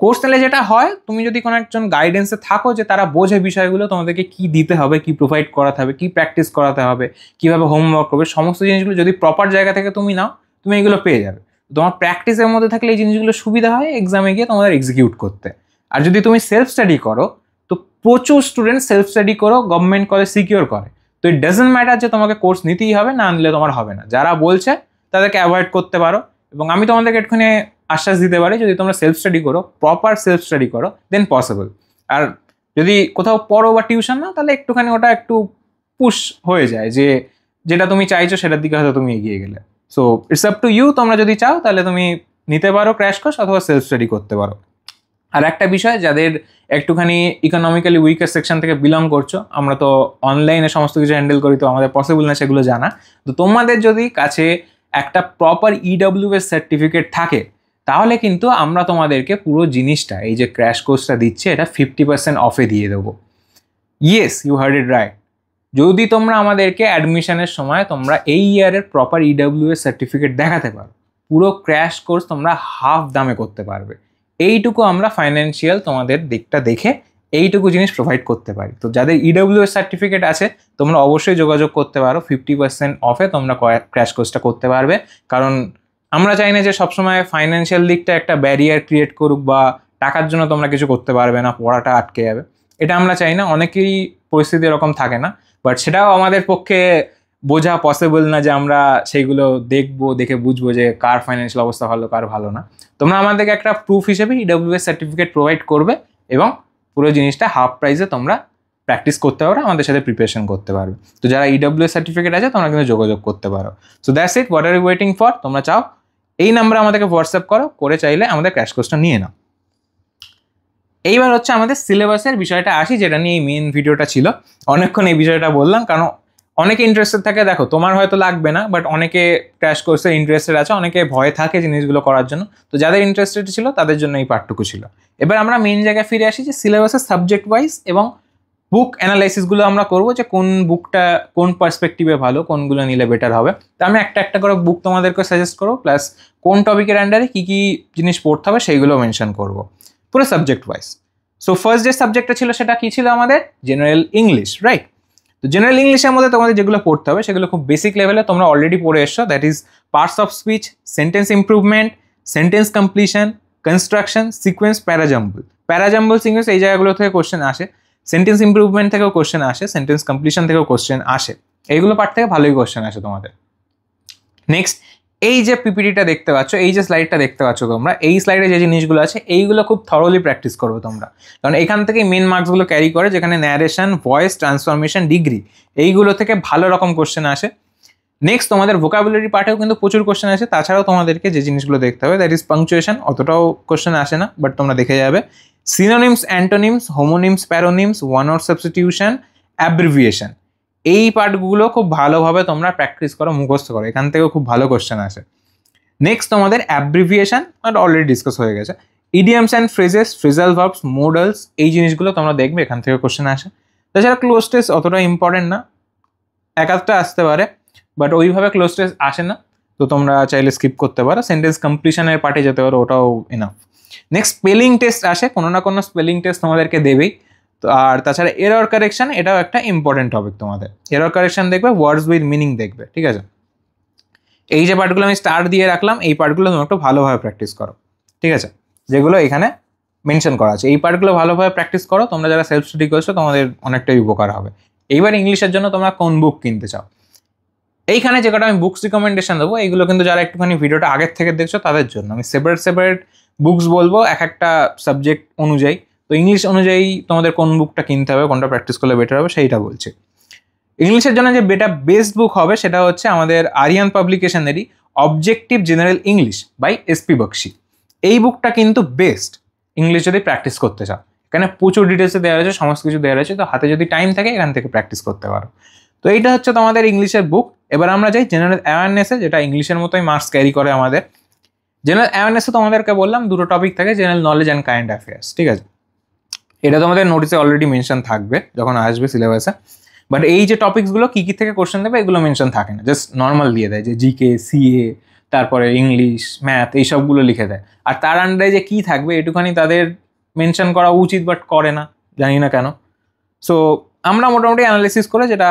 কোর্স নিলে যেটা হয়, তুমি যদি কোনো একজন গাইডেন্সে থাকো যে তারা বোঝে বিষয়গুলো, তোমাদেরকে কি দিতে হবে, কি প্রোভাইড করাতে হবে, কি প্র্যাকটিস করাতে হবে, কীভাবে হোমওয়ার্ক করবে, সমস্ত জিনিসগুলো যদি প্রপার জায়গা থেকে তুমি নাও, তুমি এগুলো পেয়ে যাবে। তোমার প্র্যাকটিসের মধ্যে থাকলে এই জিনিসগুলো সুবিধা হয় এক্সামে গিয়ে তোমাদের এক্সিকিউট করতে। আর যদি তুমি সেলফ স্টাডি করো, তো প্রচুর স্টুডেন্ট সেলফ স্টাডি করো, গভর্নমেন্ট কলেজ সিকিওর করে। তো ইট ডাজন্ট ম্যাটার যে তোমাকে কোর্স নিতেই হবে, না নিলে তোমার হবে না। যারা বলছে তাদেরকে অ্যাভয়েড করতে পারো। এবং আমি তোমাদেরকে একটুখানি আশ্বাস দিতে পারি, যদি তোমরা সেলফ স্টাডি করো, প্রপার সেলফ স্টাডি করো, দেন পসিবল। আর যদি কোথাও পড়ো বা টিউশন না, তাহলে একটুখানি ওটা একটু পুশ হয়ে যায়, যে যেটা তুমি চাইছো সেটার দিকে হয়তো তুমি এগিয়ে গেলে। So it's up to you, তোমরা যদি চাও তাহলে তুমি নিতে পারো ক্র্যাশ কোর্স অথবা সেলফ স্টাডি করতে পারো। আর একটা বিষয়, যাদের একটুখানি ইকোনমিক্যালি উইকার সেকশন থেকে বিলং করছো, আমরা তো অনলাইনে সমস্ত কিছু হ্যান্ডেল করি, তো আমাদের পসিবল না সেগুলো জানা। তো তোমাদের যদি কাছে একটা প্রপার ইডব্লিউএস সার্টিফিকেট থাকে, তাহলে কিন্তু আমরা তোমাদেরকে পুরো জিনিসটা, এই যে ক্র্যাশ কোর্সটা দিচ্ছে, এটা 50% অফে দিয়ে দেবো। Yes, you heard it right. যদি তোমরা আমাদেরকে অ্যাডমিশনের সময় তোমরা এই ইয়ারের প্রপার ইডব্লিউএস সার্টিফিকেট দেখাতে পারো, পুরো ক্র্যাশ কোর্স তোমরা হাফ দামে করতে পারবে। এইটুকু আমরা ফাইন্যান্সিয়াল তোমাদের দিকটা দেখে এইটুকু জিনিস প্রোভাইড করতে পারি। তো যাদের ইডব্লিউএস সার্টিফিকেট আছে তোমরা অবশ্যই যোগাযোগ করতে পারো, 50% অফে তোমরা ক্র্যাশ কোর্সটা করতে পারবে। কারণ আমরা চাই না যে সবসময় ফাইন্যান্সিয়াল দিকটা একটা ব্যারিয়ার ক্রিয়েট করুক, বা টাকার জন্য তোমরা কিছু করতে পারবে না, পড়াটা আটকে যাবে, এটা আমরা চাই না। অনেকেই পরিস্থিতি এরকম থাকে না, বাট সেটাও আমাদের পক্ষে বোঝা পসিবল না যে আমরা সেইগুলো দেখবো, দেখে বুঝবো যে কার ফাইন্যান্সিয়াল অবস্থা ভালো, কার ভালো না। তোমরা আমাদেরকে একটা প্রুফ হিসেবে ইডব্লিউএস সার্টিফিকেট প্রোভাইড করবে এবং পুরো জিনিসটা হাফ প্রাইসে তোমরা প্র্যাকটিস করতে পারো, আমাদের সাথে প্রিপারেশন করতে পারবে। তো যারা ইডব্লিউএস সার্টিফিকেট আছে তোমরা কিন্তু যোগাযোগ করতে পারো। So that's it, what are you waiting for? তোমরা চাও এই নাম্বারে আমাদেরকে হোয়াটসঅ্যাপ করো, করে চাইলে আমাদের ক্র্যাশ কোর্সটা নিয়ে নাও। এইবার হচ্ছে আমাদের সিলেবাসের বিষয়টা আসি, যেটা নিয়ে এই মেন ভিডিওটা ছিল। অনেকক্ষণ এই বিষয়টা বললাম কারণ অনেকে ইন্টারেস্টেড থাকে। দেখো, তোমার হয়তো লাগবে না, বাট অনেকে ক্র্যাশ কোর্সে ইন্টারেস্টেড আছে, অনেকে ভয় থাকে জিনিসগুলো করার জন্য। তো যাদের ইন্টারেস্টেড ছিল তাদের জন্য এই পার্টটুকু ছিল। এবার আমরা মেন জায়গায় ফিরে আসি যে সিলেবাসের সাবজেক্ট ওয়াইজ এবং বুক অ্যানালাইসিসগুলো আমরা করবো, যে কোন বুকটা কোন পার্সপেক্টিভে ভালো, কোনগুলো নিলে বেটার হবে। তো আমি একটা একটা করে বুক তোমাদেরকে সাজেস্ট করবো, প্লাস কোন টপিকের আন্ডারে কী কী জিনিস পড়তে হবে সেইগুলো মেনশন করবো, পুরো সাবজেক্ট ওয়াইজ। সো ফার্স্ট যে সাবজেক্টটা ছিল সেটা কী ছিল আমাদের? General English, right? তো জেনারেল ইংলিশের মধ্যে তোমাদের যেগুলো পড়তে হবে সেগুলো খুব বেসিক লেভেলে তোমরা অলরেডি পড়ে এসছো। That is parts of speech, sentence improvement, sentence completion, construction, sequence, parajumble. Parajumble sequence এই জায়গাগুলো থেকে কোশ্চেন আসে, সেন্টেন্স ইমপ্রুভমেন্ট থেকেও কোশ্চেন আসে, সেন্টেন্স কমপ্লিশন থেকেও কোশ্চেন আসে। এইগুলো পার্ট থেকে ভালোই কোশ্চেন আসে তোমাদের। নেক্সট, এই যে পিপিটিটা দেখতে পাচ্ছ, এই যে স্লাইডটা দেখতে পাচ্ছ তোমরা, এই স্লাইডে যে জিনিসগুলো আছে এইগুলো খুব থরলি প্র্যাকটিস করবে তোমরা, কারণ এখান থেকে মেন মার্কসগুলো ক্যারি করে, যেখানে ন্যারেশন, ভয়েস, ট্রান্সফরমেশন, ডিগ্রি, এইগুলো থেকে ভালো রকম কোশ্চেন আসে। নেক্সট, তোমাদের ভোকাবুলারি পার্টেও কিন্তু প্রচুর কোশ্চেন আসে। তাছাড়াও তোমাদেরকে যে জিনিসগুলো দেখতে হবে, দ্যাট ইজ পাংচুয়েশন, অতটাও কোশ্চেন আসে না, বাট তোমরা দেখে যাবে। Synonyms, antonyms, homonyms, paronyms, one word substitution, abbreviation, এই পার্টগুলো খুব ভালোভাবে তোমরা প্র্যাকটিস করো, মুখস্থ করো, এখান থেকেও খুব ভালো কোশ্চেন আসে। নেক্সট, তোমাদের অ্যাব্রিভিয়েশন অলরেডি ডিসকাস হয়ে গেছে। Idioms and phrases, phrasal verbs, modals, এই জিনিসগুলো তোমরা দেখবে, এখান থেকে কোশ্চেন আসে। তাছাড়া ক্লোজ টেস্ট অতটা ইম্পর্টেন্ট না, এক আধটা আসতে পারে, বাট ওইভাবে ক্লোজ টেস্ট আসে না, তো তোমরা চাইলে স্কিপ করতে পারো। সেন্টেন্স কমপ্লিশনের পার্টে যেতে পারো, ওটাও এনাফ। নেক্সট, স্পেলিং টেস্ট আসে, কোনো না কোনো স্পেলিং টেস্ট তোমাদেরকে দেবেই। তো আর তাছাড়া এরর কারেকশন, এটাও একটা ইম্পর্টেন্ট টপিক তোমাদের। এরর কারেকশন দেখবে, ওয়ার্ডস উইথ মিনিং দেখবে, ঠিক আছে? এই যে পার্টগুলো আমি স্টার দিয়ে রাখলাম, এই পার্টগুলো তোমরা একটু ভালোভাবে প্র্যাকটিস করো, ঠিক আছে? যেগুলো এখানে মেনশন করা আছে, এই পার্টগুলো ভালোভাবে প্র্যাকটিস করো। তোমরা যারা সেলফ স্টাডি করছো তোমাদের অনেকটাই উপকার হবে। এইবার ইংলিশের জন্য তোমরা কোন বুক কিনতে চাও, এইখানে যে কটা আমি বুকস রিকমেন্ডেশন দেবো, এইগুলো কিন্তু যারা একটুখানি ভিডিওটা আগের থেকে দেখছো তাদের জন্য। আমি সেপারেট বুকস বলবো এক একটা সাবজেক্ট অনুযায়ী। তো ইংলিশ অনুযায়ী তোমাদের কোন বুকটা কিনতে হবে, কোনটা প্র্যাকটিস করলে বেটার হবে, সেইটা বলছি। ইংলিশের জন্য যে বেস্ট বুক হবে সেটা হচ্ছে আমাদের আরিয়ান পাবলিকেশনেরই objective general English by SP Bakshi. এই বুকটা কিন্তু বেস্ট ইংলিশ যদি প্র্যাকটিস করতে চাও। এখানে প্রচুর ডিটেলসে দেওয়া রয়েছে, সমস্ত কিছু দেওয়া রয়েছে, তো হাতে যদি টাইম থাকে এখান থেকে প্র্যাকটিস করতে পারো। তো এইটা হচ্ছে তোমাদের ইংলিশের বুক। এবার আমরা যাই জেনারেল অ্যাওয়ারনেসে, যেটা ইংলিশের মতোই মার্কস ক্যারি করে আমাদের। জেনারেল অ্যাওয়ারনেসে তোমাদেরকে বললাম দুটো টপিক থাকে, general knowledge and current affairs, ঠিক আছে? এটা তোমাদের নোটিসে অলরেডি মেনশন থাকবে যখন আসবে সিলেবাসে, বাট এই যে টপিকসগুলো কী কী থেকে কোশ্চেন দেবে এগুলো মেনশন থাকে না, জাস্ট নর্মাল দিয়ে দেয় যে জিকে, সিএ, তারপরে ইংলিশ, ম্যাথ, এইসবগুলো লিখে দেয়। আর তার আন্ডারে যে কী থাকবে এটুখানি তাদের মেনশন করা উচিত, বাট করে না, জানি না কেন। সো আমরা মোটামুটি অ্যানালিসিস করে যেটা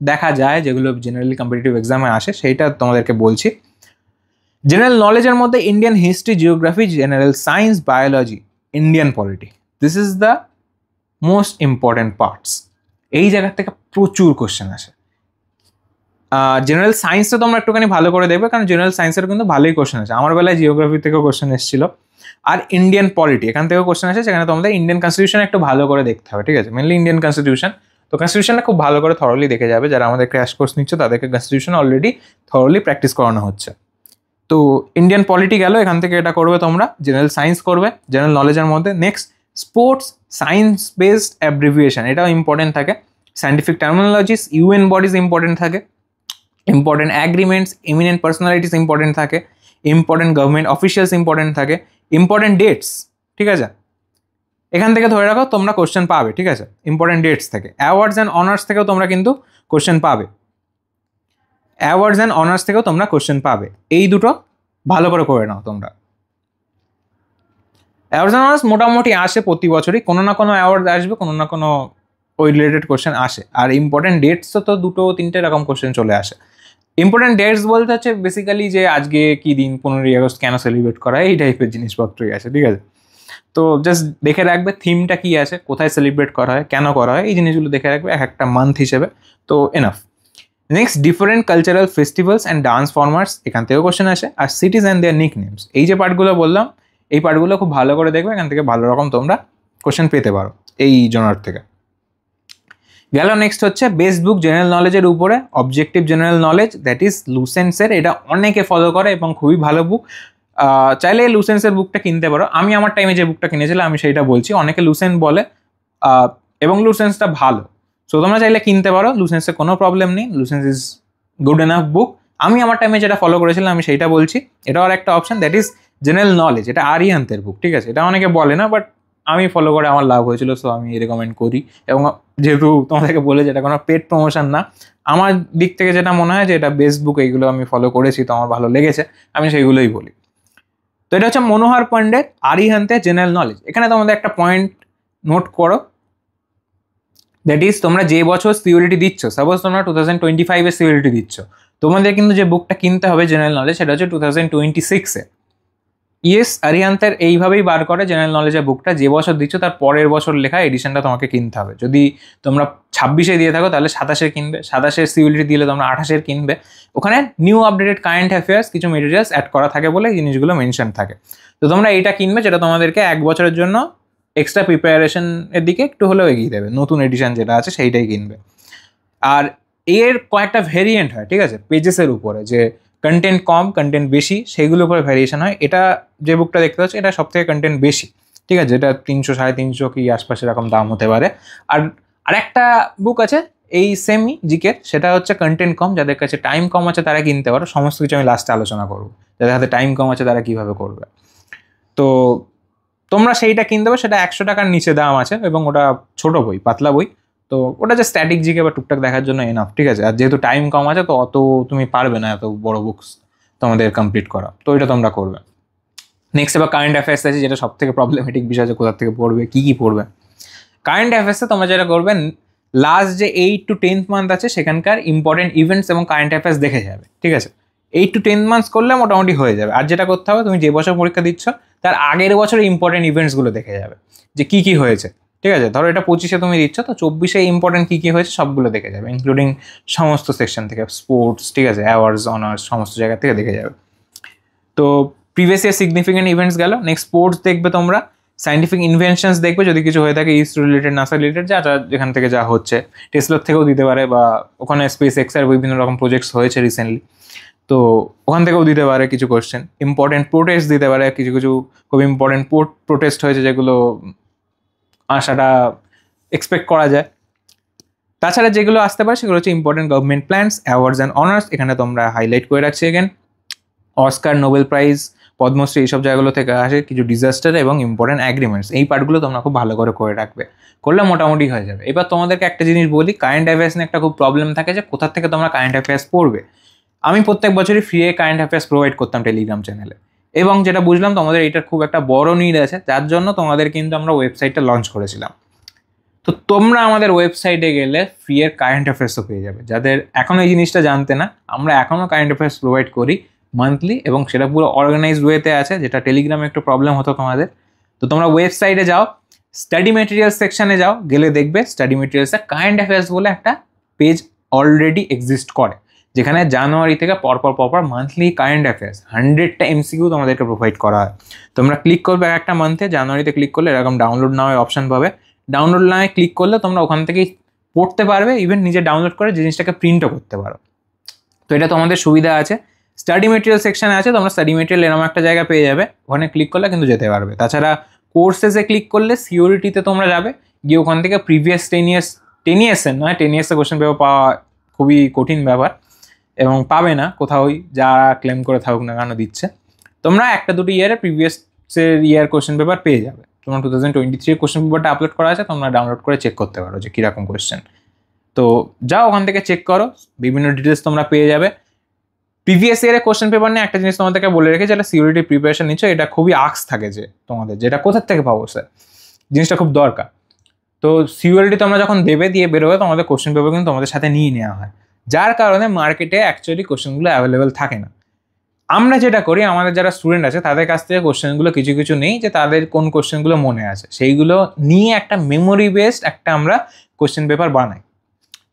দেখা যায়, যেগুলো জেনারেলি কম্পিটিটিভ এক্সামে আসে, সেইটা তোমাদেরকে বলছি। জেনারেল নলেজের মধ্যে Indian history, geography, general science, biology, Indian polity, this is the most important parts. এই জায়গা থেকে প্রচুর কোশ্চেন আসে। জেনারেল সায়েন্সটা তোমরা একটুখানি ভালো করে দেখবে, কারণ জেনারেল সায়েন্সের কিন্তু ভালোই কোশ্চেন আছে। আমার বেলায় জিওগ্রাফি থেকেও কোশ্চেন এসেছিল, আর ইন্ডিয়ান পলিটি এখান থেকেও কোশ্চেন আসে, সেখানে তোমাদের ইন্ডিয়ান কনস্টিটিউশন একটু ভালো করে দেখতে হবে, ঠিক আছে? Mainly Indian constitution. তো কনস্টিটিউশনটা খুব ভালো করে থরলি দেখে যাবে, যারা আমাদের ক্র্যাশ কোর্স নিচ্ছে তাদেরকে কনস্টিটিউশন অলরেডি থরলি প্র্যাকটিস করানো হচ্ছে। তো ইন্ডিয়ান পলিটি গেল, এখান থেকে এটা করবে তোমরা। জেনারেল সায়েন্স করবে জেনারেল নলেজের মধ্যে। Next, sports science based abbreviation, এটাও ইম্পর্টেন্ট থাকে। Scientific terminologies, UN bodies important থাকে। Important agreements, eminent personalities important থাকে, ইম্পর্টেন্ট গভর্নমেন্ট অফিসিয়ালস ইম্পর্টেন্ট থাকে, ইম্পর্টেন্ট ডেটস, ঠিক আছে, এখান থেকে ধরে রাখো তোমরা কোশ্চেন পাবে, ঠিক আছে, ইম্পর্টেন্ট ডেটস থেকে। অ্যাওয়ার্ডস অ্যান্ড অনার্স থেকেও তোমরা কিন্তু কোশ্চেন পাবে, অ্যাওয়ার্ডস অ্যান্ড অনার্স থেকেও তোমরা কোশ্চেন পাবে। এই দুটো ভালো করে নাও তোমরা। অ্যাওয়ার্ডস অ্যান্ড অনার্স মোটামুটি আসে প্রতি বছরই, কোনো না কোনো অ্যাওয়ার্ড আসবে, কোনো না কোনো ওই রিলেটেড কোশ্চেন আসে। আর ইম্পর্টেন্ট ডেটসও তো 2-3টে এরকম কোশ্চেন চলে আসে। ইম্পর্টেন্ট ডেটস বলতে হচ্ছে বেসিক্যালি যে আজকে কি দিন, 15ই আগস্ট কেন সেলিব্রেট করা হয়, এই টাইপের জিনিসপত্রই আছে, ঠিক আছে। তো জাস্ট দেখে রাখবে থিমটা কি আছে, কোথায় সেলিব্রেট করা হয়, কেন করা হয়, এই জিনিসগুলো দেখে রাখবে এক একটা মান্থ হিসেবে, তো enough. Next, different cultural festivals and dance formers, এখান থেকেও কোশ্চেন আসে। আর সিটিজ অ্যান্ড দেয়ার নিক নেমস, এই যে পার্টগুলো বললাম, এই পার্টগুলো খুব ভালো করে দেখবে, এখান থেকে ভালো রকম তোমরা কোশ্চেন পেতে পারো এই জনার থেকে। গেল নেক্সট হচ্ছে বেস্ট বুক জেনারেল নলেজের উপরে, objective general knowledge, that is লুসেন্সের। এটা অনেকে ফলো করে এবং খুবই ভালো বুক। চাইলে লুসেন্সের বুকটা কিনতে পারো। আমি আমার টাইমে যে বুকটা কিনেছিলাম আমি সেইটা বলছি, অনেকে লুসেন্স বলে এবং লুসেন্সটা ভালো, সো তোমরা চাইলে কিনতে পারো, লুসেন্সে কোনো প্রবলেম নেই, লুসেন্স ইজ গুড এনাফ বুক। আমি আমার টাইমে যেটা ফলো করেছিলাম আমি সেইটা বলছি। এটাও আর একটা option, that is general knowledge, এটা আরিহান্তের বুক, ঠিক আছে। এটা অনেকে বলে না, বাট আমি ফলো করে আমার লাভ হয়েছিল, সো আমি রেকমেন্ড করি। এবং যেহেতু তোমাদেরকে বলে যে এটা কোনো পেড প্রমোশন না, আমার দিক থেকে যেটা মনে হয় যে এটা বেস্ট বুক, এইগুলো আমি ফলো করেছি তো আমার ভালো লেগেছে, আমি সেইগুলোই বলি। তো এটা হচ্ছে মনোহর পান্ডের আরিহান্তে জেনারেল নলেজ। এখানে তোমাদের একটা পয়েন্ট নোট করো, দ্যাট ইজ তোমরা যে বছর সিওরিটি দিচ্ছ, সাপোজ তোমরা 2025-এ সিওরিটি দিচ্ছ, তোমাদের কিন্তু যে বুকটা কিনতে হবে জেনারেল নলেজ সেটা হচ্ছে 2026-এ। ইয়েস, আরিহান্তের এইভাবেই বার করে জেনারেল নলেজের বুকটা, যে বছর দিচ্ছ তার পরের বছর লেখা এডিশনটা তোমাকে কিনতে হবে। যদি তোমরা 26-এ দিয়ে থাকো তাহলে 27-এর কিনবে, 27-এর সিওরিটি দিলে তোমরা 28-এর কিনবে। ওখানে নিউ আপডেটেড কারেন্ট অ্যাফেয়ার্স কিছু মেটেরিয়ালস অ্যাড করা থাকে বলে এই জিনিসগুলো মেনশন থাকে। তো তোমরা এইটা কিনবে যেটা তোমাদেরকে 1 বছরের জন্য এক্সট্রা প্রিপারেশনের দিকে একটু হলেও এগিয়ে দেবে। নতুন এডিশন যেটা আছে সেইটাই কিনবে। আর এর কয়েকটা ভেরিয়েন্ট হয়, ঠিক আছে, পেজেসের উপরে, যে কন্টেন্ট কম কন্টেন্ট বেশি সেইগুলোর উপরে ভ্যারিয়েশন হয়। এটা যে বুকটা দেখতে পাচ্ছ এটা সব থেকে কন্টেন্ট বেশি, ঠিক আছে, যেটা 300-350 কি আশপাশে এরকম দাম হতে পারে। আর আরেকটা বুক আছে এই সেমি জিকের, সেটা হচ্ছে কন্টেন্ট কম, যাদের কাছে টাইম কম আছে তারা কিনতে পারো। সমস্ত কিছু আমি লাস্টে আলোচনা করবো, যাদের হাতে টাইম কম আছে তারা কীভাবে করবে। তো তোমরা সেইটা কিনতে পারো, সেটা 100 টাকার নিচে দাম আছে এবং ওটা ছোট বই, পাতলা বই, তো ওটা যে স্ট্যাটিক জিকে বা টুকটাক দেখার জন্য এনাফ, ঠিক আছে। আর যেহেতু টাইম কম আছে তো অত তুমি পারবে না এত বড় বুকস তোমাদের কমপ্লিট করা, তো এটা তোমরা করবে। নেক্সট এবার কারেন্ট অ্যাফেয়ার্স আছে, যেটা সব থেকে প্রবলেমেটিক বিষয়, যে কোথা থেকে পড়বে, কী পড়বে। কারেন্ট অ্যাফেয়ার্সে তোমরা যেটা করবে, লাস্ট যে 8 to 10th মান্থ আছে সেখানকার ইম্পর্টেন্ট ইভেন্টস এবং কারেন্ট অ্যাফেয়ার্স দেখে যাবে, ঠিক আছে। 8 to 10 মান্থস করলে মোটামুটি হয়ে যাবে। আর যেটা করতে হবে, তুমি যে বছর পরীক্ষা দিচ্ছ তার আগের বছরের ইম্পর্টেন্ট ইভেন্টসগুলো দেখে যাবে, যে কী হয়েছে, ঠিক আছে। ধরো এটা 25-এ তুমি দিচ্ছ, তো 24-এ ইম্পর্টেন্ট কী হয়েছে সবগুলো দেখে যাবে, ইনক্লুডিং সমস্ত সেকশন থেকে, স্পোর্টস, ঠিক আছে, অ্যাওয়ার্ডস, অনার্স, সমস্ত জায়গা থেকে দেখে যাবে। তো প্রিভিয়াস ইয়ার সিগনিফিকেন্ট ইভেন্টস গেল। নেক্সট স্পোর্টস দেখবে তোমরা, সায়েন্টিফিক ইনভেনশনস দেখবে যদি কিছু হয়ে থাকে, ইসরো রিলেটেড, নাসা রিলেটেড, যা যেখান থেকে যা হচ্ছে, টেসলার থেকেও দিতে পারে, বা ওখানে স্পেস এক্সের বিভিন্ন রকম প্রজেক্টস হয়েছে রিসেন্টলি, তো ওখান থেকেও দিতে পারে কিছু কোশ্চেন। ইম্পর্টেন্ট প্রোটেস্ট দিতে পারে, কিছু খুব ইম্পর্টেন্ট প্রোটেস্ট হয়েছে যেগুলো আসাটা এক্সপেক্ট করা যায়। তাছাড়া যেগুলো আসতে পারে সেগুলো হচ্ছে important government plans, awards and honours, এখানে তোমরা হাইলাইট করে রাখছি again. Oscar, Nobel prize, Padmashri, এইসব জায়গাগুলো থেকে আসে কিছু ডিজাস্টার এবং ইম্পর্টেন্ট অ্যাগ্রিমেন্টস, এই পার্টগুলো তোমরা খুব ভালো করে রাখবে, করলে মোটামুটি হয়ে যাবে। এবার তোমাদেরকে একটা জিনিস বলি, কারেন্ট অ্যাফেয়ার্স নিয়ে একটা খুব প্রবলেম থাকে যে কোথা থেকে তোমরা কারেন্ট অ্যাফেয়ার্স পড়বে। আমি প্রত্যেক বছরই ফ্রি কারেন্ট অ্যাফেয়ার্স প্রোভাইড করতাম টেলিগ্রাম চ্যানেলে, এবং যেটা বুঝলাম তোমাদের এটার খুব একটা বড় নিড আছে, যার জন্য তোমাদের কিন্তু আমরা ওয়েবসাইটটা লঞ্চ করেছিলাম। তো তোমরা আমাদের ওয়েবসাইটে গেলে ফ্রি কারেন্ট অ্যাফেয়ার্সও পেয়ে যাবে। যাদের এখনও এই জিনিসটা জানতে না, আমরা এখনও কারেন্ট অ্যাফেয়ার্স প্রোভাইড করি মান্থলি, এবং সেটা পুরো অর্গানাইজড ওয়েতে আছে, যেটা টেলিগ্রামে একটু প্রবলেম হতো তোমাদের। তো তোমরা ওয়েবসাইটে যাও, স্টাডি মেটেরিয়ালস সেকশানে যাও, গেলে দেখবে স্টাডি মেটেরিয়ালসে কারেন্ট অ্যাফেয়ার্স বলে একটা পেজ অলরেডি এক্সিস্ট করে, যেখানে জানুয়ারি থেকে পরপর মান্থলি কারেন্ট অ্যাফেয়ার্স 100টা MCQ তোমাদেরকে প্রোভাইড করা হয়। তোমরা ক্লিক করবে একটা মান্থে, জানুয়ারিতে ক্লিক করলে এরকম ডাউনলোড নাও অপশান পাবে, ডাউনলোড নামে ক্লিক করলে তোমরা ওখান থেকেই পড়তে পারবে, ইভেন নিজে ডাউনলোড করে জিনিসটাকে প্রিন্টও করতে পারো। তো এটা তোমাদের সুবিধা আছে। স্টাডি মেটেরিয়াল সেকশানে আছে, তোমরা স্টাডি মেটেরিয়াল এরকম একটা জায়গা পেয়ে যাবে, ওখানে ক্লিক করলে কিন্তু যেতে পারবে। তাছাড়া কোর্সেসে ক্লিক করলে সিওরিটিতে তোমরা যাবে, গিয়ে ওখান থেকে প্রিভিয়াস 10 ইয়ার্সের নয় 10 ইয়ার্সের কোশ্চেন পেপার পাওয়া খুবই কঠিন ব্যাপার, এবং পাবে না কোথাওই, যারা ক্লেম করে থাকুক না কেন দিচ্ছে। তোমরা একটা দুটো ইয়ারের প্রিভিয়াসের ইয়ার কোয়েশ্চেন পেপার পেয়ে যাবে। তোমার 2023 কোয়েশ্চেন পেপারটা আপলোড করা আছে, তোমরা ডাউনলোড করে চেক করতে পারো যে কীরকম কোয়েশ্চেন। তো যাও ওখান থেকে চেক করো, বিভিন্ন ডিটেলস তোমরা পেয়ে যাবে। প্রিভিয়াস ইয়ারের কোয়েশ্চেন পেপার নিয়ে একটা জিনিস তোমাদেরকে বলে রেখে, যেটা সিউরিটি প্রিপারেশন নিচ্ছ, এটা খুবই আক্স থাকে যে তোমাদের, যেটা কোথার থেকে পাবো স্যার, জিনিসটা খুব দরকার। তো সিউরিটি তোমরা যখন দেবে দিয়ে বেরোবে, তোমাদের কোয়েশ্চেন পেপার কিন্তু তোমাদের সাথে নিয়ে নেওয়া হয়, যার কারণে মার্কেটে অ্যাকচুয়ালি কোয়েশ্চেনগুলো অ্যাভেলেবেল থাকে না। আমরা যেটা করি, আমাদের যারা স্টুডেন্ট আছে তাদের কাছ থেকে কোয়েশ্চেনগুলো কিছু কিছু নেই, যে তাদের কোন কোয়েশ্চেনগুলো মনে আছে সেইগুলো নিয়ে একটা মেমোরি বেসড একটা আমরা কোয়েশ্চেন পেপার বানাই।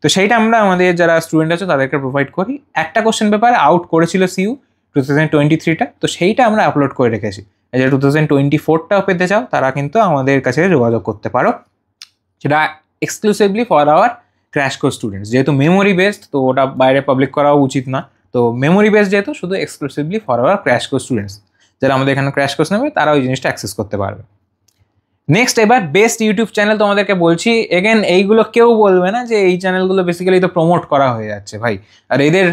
তো সেইটা আমরা আমাদের যারা স্টুডেন্ট আছে তাদেরকে প্রোভাইড করি। একটা কোয়েশ্চেন পেপার আউট করেছিল সিইউ 2023টা, তো সেইটা আমরা আপলোড করে রেখেছি। এই যে 2024টাও পেতে চাও, তারা কিন্তু আমাদের কাছে যোগাযোগ করতে পারো, সেটা exclusively for our crash course students. যেহেতু মেমোরি বেসড, তো ওটা বাইরে পাবলিক করা উচিত না। তো মেমোরি বেসড যেহেতু, শুধু exclusively for our crash course students, যারা আমাদের এখানে ক্র্যাশ কোর্স নেবে তারা ওই জিনিসটা অ্যাক্সেস করতে পারবে। নেক্সট, এবার বেস্ট ইউটিউব চ্যানেল তোমাদেরকে বলছি। এগেন এইগুলো কেউ বলবে না যে এই চ্যানেলগুলো বেসিক্যালি তো প্রমোট করা হয়ে যাচ্ছে ভাই, আর এদের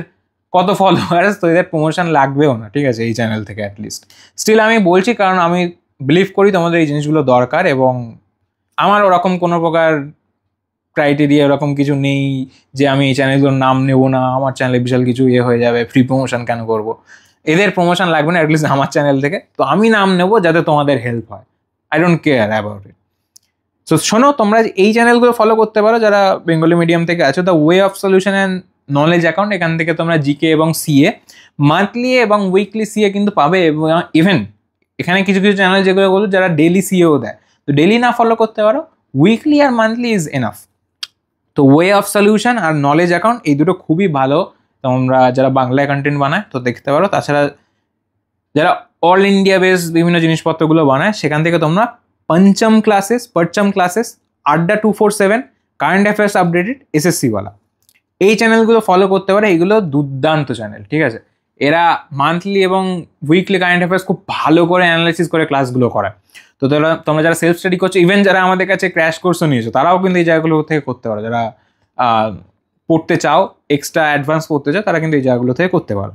কত ফলোয়ার্স, তো এদের প্রমোশন লাগবেও না, ঠিক আছে, এই চ্যানেল থেকে অ্যাটলিস্ট। স্টিল আমি বলছি, কারণ আমি বিলিভ করি তোমাদের এই জিনিসগুলো দরকার, এবং আমার ওরকম কোনো প্রকার ক্রাইটেরিয়া ওরকম কিছু নেই যে আমি এই চ্যানেলগুলোর নাম নেবো না, আমার চ্যানেলে বিশাল কিছু হয়ে যাবে, ফ্রি প্রমোশন কেন করবো। এদের প্রমোশন লাগবে না অ্যাটলিস্ট আমার চ্যানেল থেকে, তো আমি নাম নেবো যাতে তোমাদের হেল্প হয়। I don't care about it. So শোনো, তোমরা এই চ্যানেলগুলো ফলো করতে পারো যারা বেঙ্গলি মিডিয়াম থেকে আছো। The way of solution and knowledge account, এখান থেকে তোমরা জিকে এবং সিএ মান্থলি এবং উইকলি সিএ কিন্তু পাবে। এবং ইভেন এখানে কিছু কিছু চ্যানেল যেগুলো বলো যারা ডেলি সিএও দেয়, তো ডেলি না ফলো করতে পারো, উইকলি আর মান্থলি ইজ এনাফ। তো ওয়ে অফ সলিউশন আর নলেজ অ্যাকাউন্ট, এই দুটো খুবই ভালো, তোমরা যারা বাংলায় কন্টেন্ট বানায় তো দেখতে পারো। তাছাড়া যারা অল ইন্ডিয়া বেস বিভিন্ন জিনিসপত্রগুলো বানায়, সেখান থেকে তোমরা পঞ্চম ক্লাসেস, আড্ডা 247, কারেন্ট অ্যাফেয়ার্স আপডেটেড, এসএসসিওয়ালা, এই চ্যানেলগুলো ফলো করতে পারে। এইগুলো দুর্দান্ত চ্যানেল, ঠিক আছে। এরা মান্থলি এবং উইকলি কারেন্ট অ্যাফেয়ার্স খুব ভালো করে অ্যানালাইসিস করে ক্লাসগুলো করায়। তো তোমরা যারা সেলফ স্টাডি করছো, ইভেন যারা আমাদের কাছে ক্র্যাশ কোর্সও নিয়েছো, তারাও কিন্তু এই জায়গাগুলো থেকে করতে পারো। যারা পড়তে চাও, এক্সট্রা অ্যাডভান্স পড়তে চাও, তারা কিন্তু এই জায়গাগুলো থেকে করতে পারো।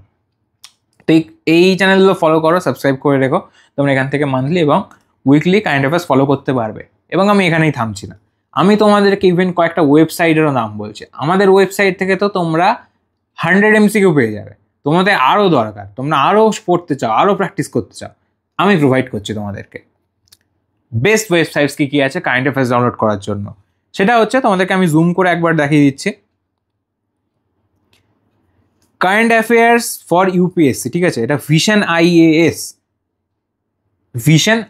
তো এই চ্যানেলগুলো ফলো করো, সাবস্ক্রাইব করে রেখো, তোমরা এখান থেকে মান্থলি এবং উইকলি কারেন্ট অ্যাফেয়ার্স ফলো করতে পারবে। এবং আমি এখানেই থামছি না, আমি তোমাদেরকে ইভেন কয়েকটা ওয়েবসাইটেরও নাম বলছি। আমাদের ওয়েবসাইট থেকে তো তোমরা 100 MCQ পেয়ে যাবে। তোমাদের আরও দরকার, তোমরা আরও পড়তে চাও, আরও প্র্যাকটিস করতে চাও, আমি প্রোভাইড করছি তোমাদেরকে। বেস্ট ওয়েবসাইটস কী কী আছে কারেন্ট অ্যাফেয়ার্স ডাউনলোড করার জন্য, সেটা হচ্ছে তোমাদেরকে আমি জুম করে একবার দেখিয়ে দিচ্ছি। কারেন্ট অ্যাফেয়ার্স ফর ইউপিএসসি, ঠিক আছে, এটা ভিশন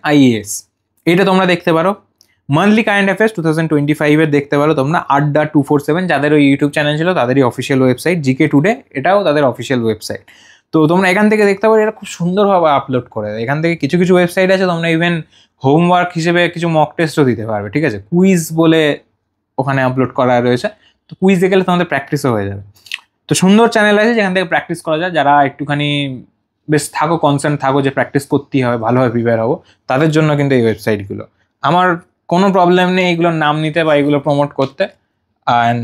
আইএএস, এটা তোমরা দেখতে পারো। মান্থলি কারেন্ট অ্যাফেয়ার্স 2025-এর দেখতে পারো তোমরা আড্ডা 247, যাদের ওই ইউটিউব চ্যানেল ছিল তাদেরই অফিসিয়াল ওয়েবসাইট। জিকে টুডে, এটাও তাদের অফিসিয়াল ওয়েবসাইট। তো তোমরা এখান থেকে দেখতে পারো, এটা খুব সুন্দরভাবে আপলোড করে দেয়। এখান থেকে কিছু কিছু ওয়েবসাইট আছে, তোমরা ইভেন হোমওয়ার্ক হিসেবে কিছু মক টেস্টও দিতে পারবে, ঠিক আছে। কুইজ বলে ওখানে আপলোড করা রয়েছে, তো কুইজে গেলে তোমাদের প্র্যাকটিসও হয়ে যাবে। তো সুন্দর চ্যানেল আছে যেখান থেকে প্র্যাকটিস করা যায়। যারা একটুখানি বেশ কনসার্ন থাকো যে প্র্যাকটিস করতেই হবে, ভালোভাবে প্রিপেয়ার হবো, তাদের জন্য কিন্তু এই ওয়েবসাইটগুলো। আমার কোনো প্রবলেম নেই এগুলোর নাম নিতে বা এগুলো প্রমোট করতে, and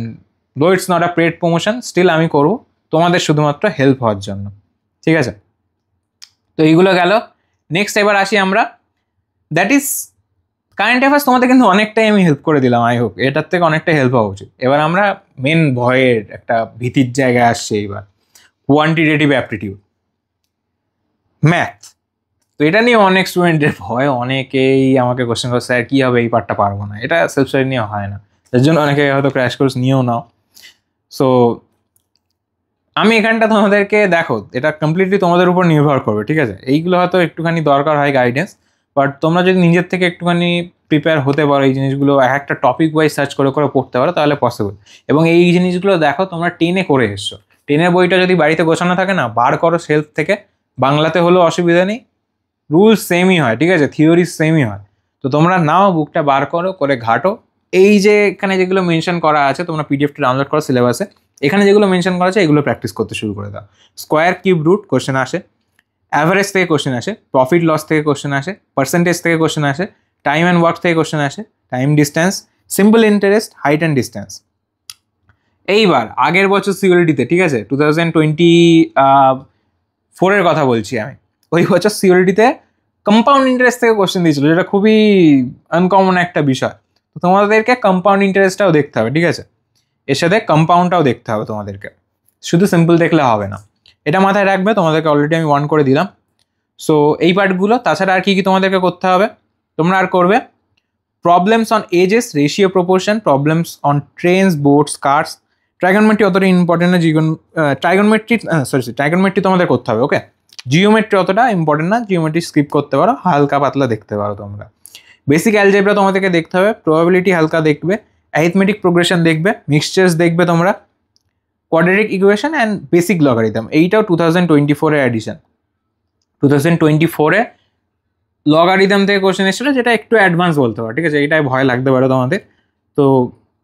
though it's not a paid promotion, still আমি করবো তোমাদের শুধুমাত্র হেল্প হওয়ার জন্য, ঠিক আছে। তো এইগুলো গেল। নেক্সট এবার আসি আমরা, দ্যাট ইজ কারেন্ট অ্যাফেয়ার্স। তোমাদের কিন্তু অনেকটাই আমি হেল্প করে দিলাম, আই হোপ এটার থেকে অনেকটাই হেল্প হওয়া উচিত। এবার আমরা মেন ভয়ের একটা ভীতির জায়গায় আসছে, এইবার কোয়ান্টিটেটিভ অ্যাপটিটিউড, ম্যাথ। তো এটা নিয়ে অনেক স্টুডেন্টের ভয়, অনেকেই আমাকে কোশ্চেন করে, স্যার কী হবে এই পার্টটা পারবো না। এটা সেলফ স্টাডি নিয়ে হয় না, তার জন্য অনেকে হয়তো ক্র্যাশ কোর্স নিয়েও নাও। সো আমি এখানটা তোমাদেরকে দেখো, এটা কমপ্লিটলি তোমাদের উপর নির্ভর করবে, ঠিক আছে। এইগুলো হয়তো একটুখানি দরকার হয় গাইডেন্স, বাট তোমরা যদি নিজের থেকে একটুখানি প্রিপেয়ার হতে পারো, এই জিনিসগুলো একটা টপিক ওয়াইজ সার্চ করে করে পড়তে পারো, তাহলে পসিবল। এবং এই জিনিসগুলো দেখো তোমরা 10-এ করে এসছো, 10-এর বইটা যদি বাড়িতে গোছানো থাকে না, বার করো সেলফ থেকে, বাংলাতে হলেও অসুবিধা নেই, রুলস সেমই হয়, ঠিক আছে, থিওরি সেমই হয়। তো তোমরা নাও বুকটা বার করো, করে ঘাটো। এই যে এখানে যেগুলো মেনশন করা আছে, তোমরা পিডিএফটা ডাউনলোড করো সিলেবাসে, এখানে যেগুলো মেনশন করা আছে এগুলো প্র্যাকটিস করতে শুরু করে দাও। স্কোয়ার কিউব রুট কোশ্চেন আসে, অ্যাভারেজ থেকে কোশ্চেন আসে, প্রফিট লস থেকে কোশ্চেন আসে, পার্সেন্টেজ থেকে কোশ্চেন আসে, টাইম অ্যান্ড ওয়ার্ক থেকে কোশ্চেন আসে, time distance, simple interest, height and distance, এইবার আগের বছর সিওরিটিতে, ঠিক আছে, 2024 কথা বলছি আমি, ওই বছর সিওরিটিতে কম্পাউন্ড ইন্টারেস্ট থেকে কোশ্চেন দিয়েছিল, যেটা খুবই আনকমন একটা বিষয়। তো তোমাদেরকে কম্পাউন্ড ইন্টারেস্টটাও দেখতে হবে, ঠিক আছে, এর সাথে কম্পাউন্ডটাও দেখতে হবে তোমাদেরকে, শুধু সিম্পল দেখলে হবে না, এটা মাথায় রাখবে। তোমাদেরকে অলরেডি আমি 1 করে দিলাম। সো এই পার্টগুলো, তাছাড়া আর কি কি তোমাদেরকে করতে হবে, তোমরা আর করবে problems on ages, ratio proportion, problems on trains, boats, cars. Trigonometry অতটা ইম্পর্টেন্ট না, ট্রাইগনমেট্রি তোমাদের করতে হবে, ওকে। জিওমেট্রি অতটা ইম্পর্টেন্ট না, জিওমেট্রি স্কিপ করতে পারো, হালকা পাতলা দেখতে পারো তোমরা। বেসিক অ্যালজেব্রা তোমাদেরকে দেখতে হবে, প্রবাবিলিটি হালকা দেখবে, অ্যারিথমেটিক প্রোগ্রেশন দেখবে, মিক্সচার্স দেখবে তোমরা, quadratic equation and basic logarithm. এইটাও 2024-এর অ্যাডিশন। 2024-এ লগারিদম থেকে কোশ্চেন এসেছিলো, যেটা একটু অ্যাডভান্স বলতে পারো, ঠিক আছে, এইটাই ভয় লাগতে পারে তোমাদের। তো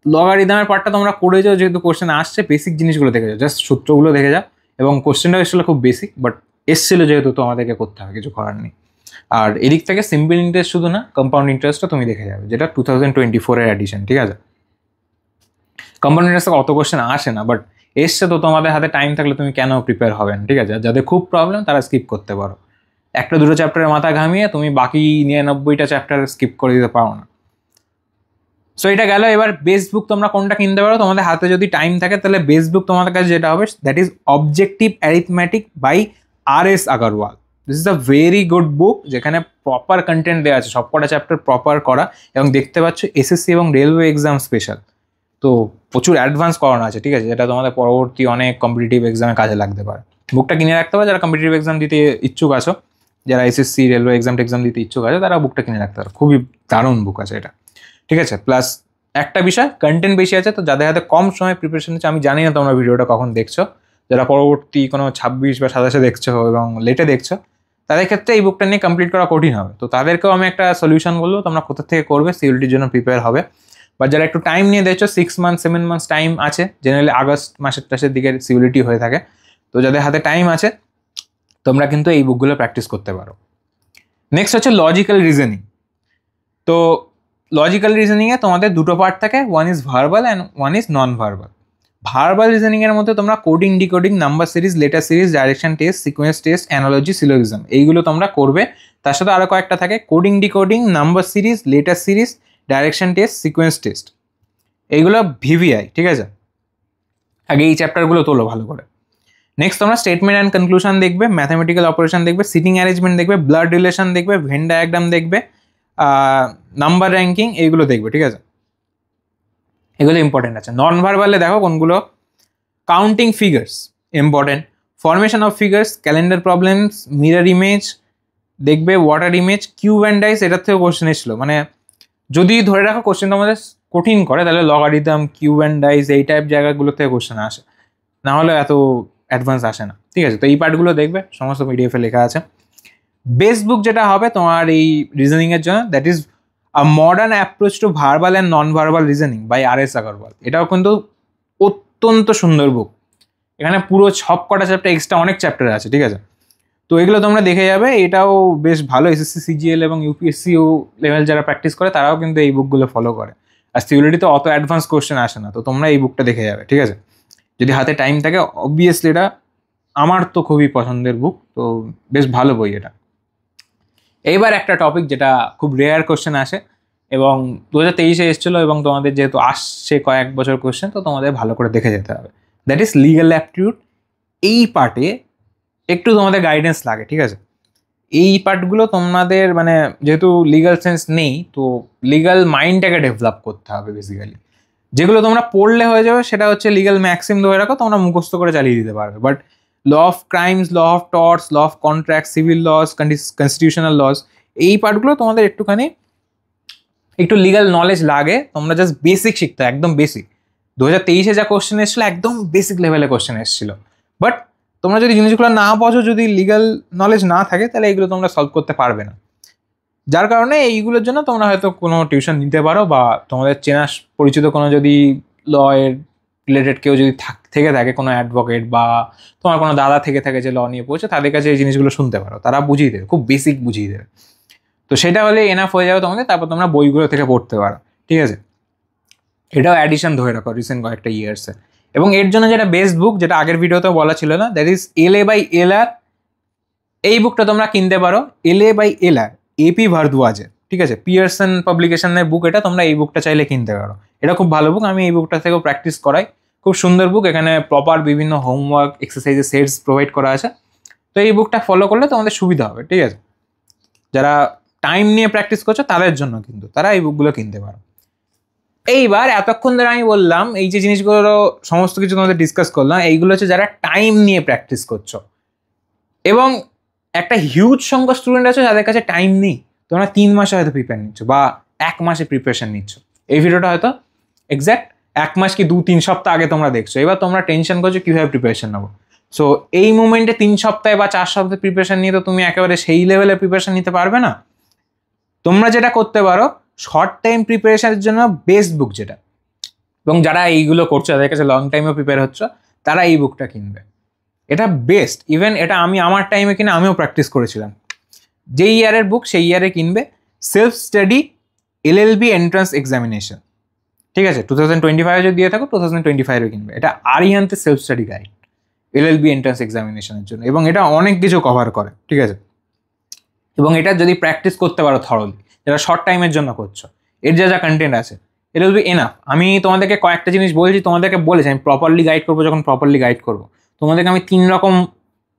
লগারিদমের পার্টটা তোমরা করে যাও, যেহেতু কোশ্চেন আসছে, বেসিক জিনিসগুলো দেখে যাও, জাস্ট সূত্রগুলো দেখে যাও, এবং কোশ্চেনটাও এসেছিলো খুব বেসিক, বাট এসেছিলো যেহেতু তোমাদেরকে করতে হবে, কিছু করার নেই। আর এদিক থেকে সিম্পল ইন্টারেস্ট শুধু না, কম্পাউন্ড ইন্টারেস্টটা তুমি দেখে যাবে, যেটা 2024-এর অ্যাডিশন, ঠিক আছে। কম্পাউন্ড ইন্টারেস্ট থেকে অত কোশ্চেন আসে না, বাট এসছে, তো তোমাদের হাতে টাইম থাকলে তুমি কেন প্রিপেয়ার হবেন, ঠিক আছে। যাদের খুব প্রবলেম তারা স্কিপ করতে পারো, 1-2 চ্যাপ্টারের মাথা ঘামিয়ে তুমি বাকি 99টা চ্যাপ্টার স্কিপ করে দিতে পারো না। সো এটা গেল। এবার বেস বুক তোমরা কোনটা কিনতে পারো, তোমাদের হাতে যদি টাইম থাকে তাহলে বেস বুক তোমাদের কাছে যেটা হবে, that is objective arithmetic by RS Agarwal. This is a very good book, যেখানে প্রপার কন্টেন্ট দেওয়া আছে, সবকটা চ্যাপ্টার প্রপার করা, এবং দেখতে পাচ্ছ SSC এবং রেলওয়ে এক্সাম স্পেশাল, তো প্রচুর অ্যাডভান্স করানো আছে, ঠিক আছে, যেটা তোমাদের পরবর্তী অনেক কম্পিটিটিভ এক্সামে কাজে লাগতে পারে। বুকটা কিনে রাখতে পারো, যারা কম্পিটিটিভ এক্সাম দিতে ইচ্ছুক আছো, যারা SSC রেলওয়ে এক্সাম দিতে ইচ্ছুক আছে, তারা বুকটা কিনে রাখতে পারো, খুবই দারুণ বুক আছে এটা, ঠিক আছে। প্লাস একটা বিষয়, কন্টেন্ট বেশি আছে, তো যাদের হাতে কম সময় প্রিপারেশন হচ্ছে, আমি জানি না তোমরা ভিডিওটা কখন দেখছো, যারা পরবর্তী কোনো 26 বা 27-এ দেখছো এবং লেটে দেখছো, তাদের ক্ষেত্রে এই বুকটা নিয়ে কমপ্লিট করা কঠিন হবে। তো তাদেরকেও আমি একটা সলিউশন বলবো, তোমরা কোথা থেকে করবে, সিউরিটির জন্য প্রিপেয়ার হবে। বা যারা একটু টাইম নিয়ে দেখছো, 6 months টাইম আছে, জেনারেলি আগস্ট মাসের দিকে সিউরিটি হয়ে থাকে, তো যাদের হাতে টাইম আছে তোমরা কিন্তু এই বুকগুলো প্র্যাকটিস করতে পারো। নেক্সট হচ্ছে লজিক্যাল রিজনিং। তো লজিক্যাল রিজনিংয়ে তোমাদের দুটো পার্ট থাকে, one is verbal and one is non verbal. Verbal রিজনিংয়ের মধ্যে তোমরা coding, decoding, number series, letter series, direction test, sequence test, analogy, syllogism, এইগুলো তোমরা করবে। তার সাথে আরও কয়েকটা থাকে, coding, decoding, number series, letter series, direction test, sequence test, এইগুলো VVI, ঠিক আছে। আগে এই চ্যাপ্টারগুলো তোলো ভালো করে। নেক্সট তোমরা স্টেটমেন্ট অ্যান্ড কনক্লুশন দেখবে, ম্যাথামেটিক্যাল অপারেশন দেখবে, সিটিং অ্যারেঞ্জমেন্ট দেখবে, ব্লাড রিলেশন দেখবে, ভেন ডায়াগ্রাম দেখবে, নাম্বার র্যাঙ্কিং, এইগুলো দেখবে, ঠিক আছে, এগুলো ইম্পর্টেন্ট আছে। নন ভার্বালে দেখো কোনগুলো, counting figures important, formation of figures, calendar problems, mirror image দেখবে, water image, cube and dice, এটার থেকে কোশ্চেন এসেছিলো, মানে যদি ধরে রাখো কোশ্চেনটা আমাদের কঠিন করে, তাহলে লগারিদম, কিউব অ্যান্ড ডাইস, এই টাইপ জায়গাগুলো থেকে কোশ্চেন আসে, না হলে এত অ্যাডভান্স আসে না, ঠিক আছে। তো এই পার্টগুলো দেখবে, সমস্ত PDF-এ লেখা আছে। বেস বুক যেটা হবে তোমার এই রিজনিংয়ের জন্য, that is a modern approach to verbal and non verbal reasoning by RS Agarwal. এটাও কিন্তু অত্যন্ত সুন্দর বুক, এখানে পুরো সবকটা চ্যাপ্টার, এক্সট্রা অনেক চ্যাপ্টার আছে, ঠিক আছে। তো এগুলো তোমরা দেখে যাবে, এটাও বেশ ভালো। SSC, CGL এবং UPSC লেভেল যারা প্র্যাকটিস করে তারাও কিন্তু এই বুকগুলো ফলো করে। আর সিউরিটিতে অত অ্যাডভান্স কোশ্চেন আসে না, তো তোমরা এই বুকটা দেখে যাবে, ঠিক আছে, যদি হাতে টাইম থাকে। অবভিয়াসলি এটা আমার তো খুবই পছন্দের বুক, তো বেশ ভালো বই এটা। এইবার একটা টপিক যেটা খুব রেয়ার কোশ্চেন আসে, এবং 2023-এ এসেছিলো, এবং তোমাদের যেহেতু আসছে কয়েক বছর কোশ্চেন, তো তোমাদের ভালো করে দেখে যেতে হবে, দ্যাট ইজ লিগ্যাল অ্যাপটিটিউড। এই পার্টে একটু তোমাদের গাইডেন্স লাগে, ঠিক আছে। এই পার্টগুলো তোমাদের, মানে যেহেতু লিগাল সেন্স নেই, তো লিগাল মাইন্ডটাকে ডেভেলপ করতে হবে বেসিক্যালি। যেগুলো তোমরা পড়লে হয়ে যাবে, সেটা হচ্ছে লিগাল ম্যাক্সিম ধরে রাখো, তোমরা মুখস্থ করে চালিয়ে দিতে পারবে। But law of crimes, law of torts, law of contract, civil laws, constitutional laws, এই পার্টগুলো তোমাদের একটু লিগাল নলেজ লাগে। তোমরা জাস্ট বেসিক শিখতে, একদম বেসিক। 2023-এ যা কোশ্চেন এসেছিলো, একদম বেসিক লেভেলে কোশ্চেন এসেছিলো। বাট তোমরা যদি জিনিসগুলো না বোঝো, যদি লিগাল নলেজ না থাকে, তাহলে এইগুলো তোমরা সলভ করতে পারবে না। যার কারণে এইগুলোর জন্য তোমরা হয়তো কোনো টিউশন নিতে পারো, বা তোমাদের চেনা পরিচিত কোনো যদি ল এর রিলেটেড কেউ যদি থেকে থাকে, কোনো অ্যাডভোকেট বা তোমার কোনো দাদা থেকে থাকে যে ল নিয়ে পড়ছে, তাদের কাছে এই জিনিসগুলো শুনতে পারো, তারা বুঝিয়ে দেবে, খুব বেসিক বুঝিয়ে দেবে। তো সেটা হলে এনাফ হয়ে যাবে তোমাদের, তারপর তোমরা বইগুলো থেকে পড়তে পারো, ঠিক আছে। এটাও অ্যাডিশন ধরে রাখো রিসেন্ট কয়েকটা ইয়ার্সে। এবং এর জন্য যেটা বেস্ট বুক, যেটা আগের ভিডিওতেও বলা ছিল না, that is LA by LR। এই বুকটা তোমরা কিনতে পারো, LA বাই LR, AP ভারদ্বাজের, ঠিক আছে, পিয়ারসন পাবলিকেশনের বুক এটা। তোমরা এই বুকটা চাইলে কিনতে পারো, এটা খুব ভালো বুক, আমি এই বুকটা থেকেও প্র্যাকটিস করাই। খুব সুন্দর বুক, এখানে প্রপার বিভিন্ন হোমওয়ার্ক এক্সারসাইজের সেটস প্রোভাইড করা আছে। তো এই বুকটা ফলো করলে তোমাদের সুবিধা হবে, ঠিক আছে। যারা টাইম নিয়ে প্র্যাকটিস করছো তাদের জন্য কিন্তু তারা এই বুকগুলো কিনতে পারো। এইবার এতক্ষণ ধরে আমি বললাম এই যে জিনিসগুলো সমস্ত কিছু তোমাদের ডিসকাস করলাম, এইগুলো হচ্ছে যারা টাইম নিয়ে প্র্যাকটিস করছো। এবং একটা হিউজ সংখ্যক স্টুডেন্ট আছে যাদের কাছে টাইম নেই, তোমরা 3 মাসে হয়তো প্রিপেয়ার নিচ্ছ বা 1 মাসে প্রিপারেশন নিচ্ছ। এই ভিডিওটা হয়তো এক্স্যাক্ট 1 মাস কি 2-3 সপ্তাহ আগে তোমরা দেখছো, এবার তোমরা টেনশন করছো কীভাবে প্রিপারেশন নেবো। সো এই মুমেন্টে 3 সপ্তাহে বা 4 সপ্তাহে প্রিপারেশন নিয়ে তো তুমি একেবারে সেই লেভেলে প্রিপারেশন নিতে পারবে না। তোমরা যেটা করতে পারো, শর্ট টাইম প্রিপারেশনের জন্য বেস্ট বুক যেটা, এবং যারা এইগুলো করছো যাদের কাছে লং টাইমে প্রিপেয়ার হচ্ছে তারা এই বুকটা কিনবে, এটা বেস্ট। ইভেন এটা আমি আমার টাইমে কিনে আমিও প্র্যাকটিস করেছিলাম। যে ইয়ারের বুক সেই ইয়ারে কিনবে, self study LLB entrance examination, ঠিক আছে। 2025 যদি দিয়ে থাকো 2025 কিনবে। এটা আরিহান্তের self study guide LLB entrance এক্সামিনেশনের জন্য, এবং এটা অনেক কিছু কভার করে, ঠিক আছে। এবং এটা যদি প্র্যাকটিস করতে পারো থরলি, যেটা শর্ট টাইমের জন্য করছো, এর যা যা কন্টেন্ট আছে, এটা উইল বি এনাফ। আমি তোমাদেরকে কয়েকটা জিনিস বলছি, তোমাদেরকে বলেছি আমি প্রপারলি গাইড করবো। যখন প্রপারলি গাইড করবো তোমাদেরকে আমি 3 রকম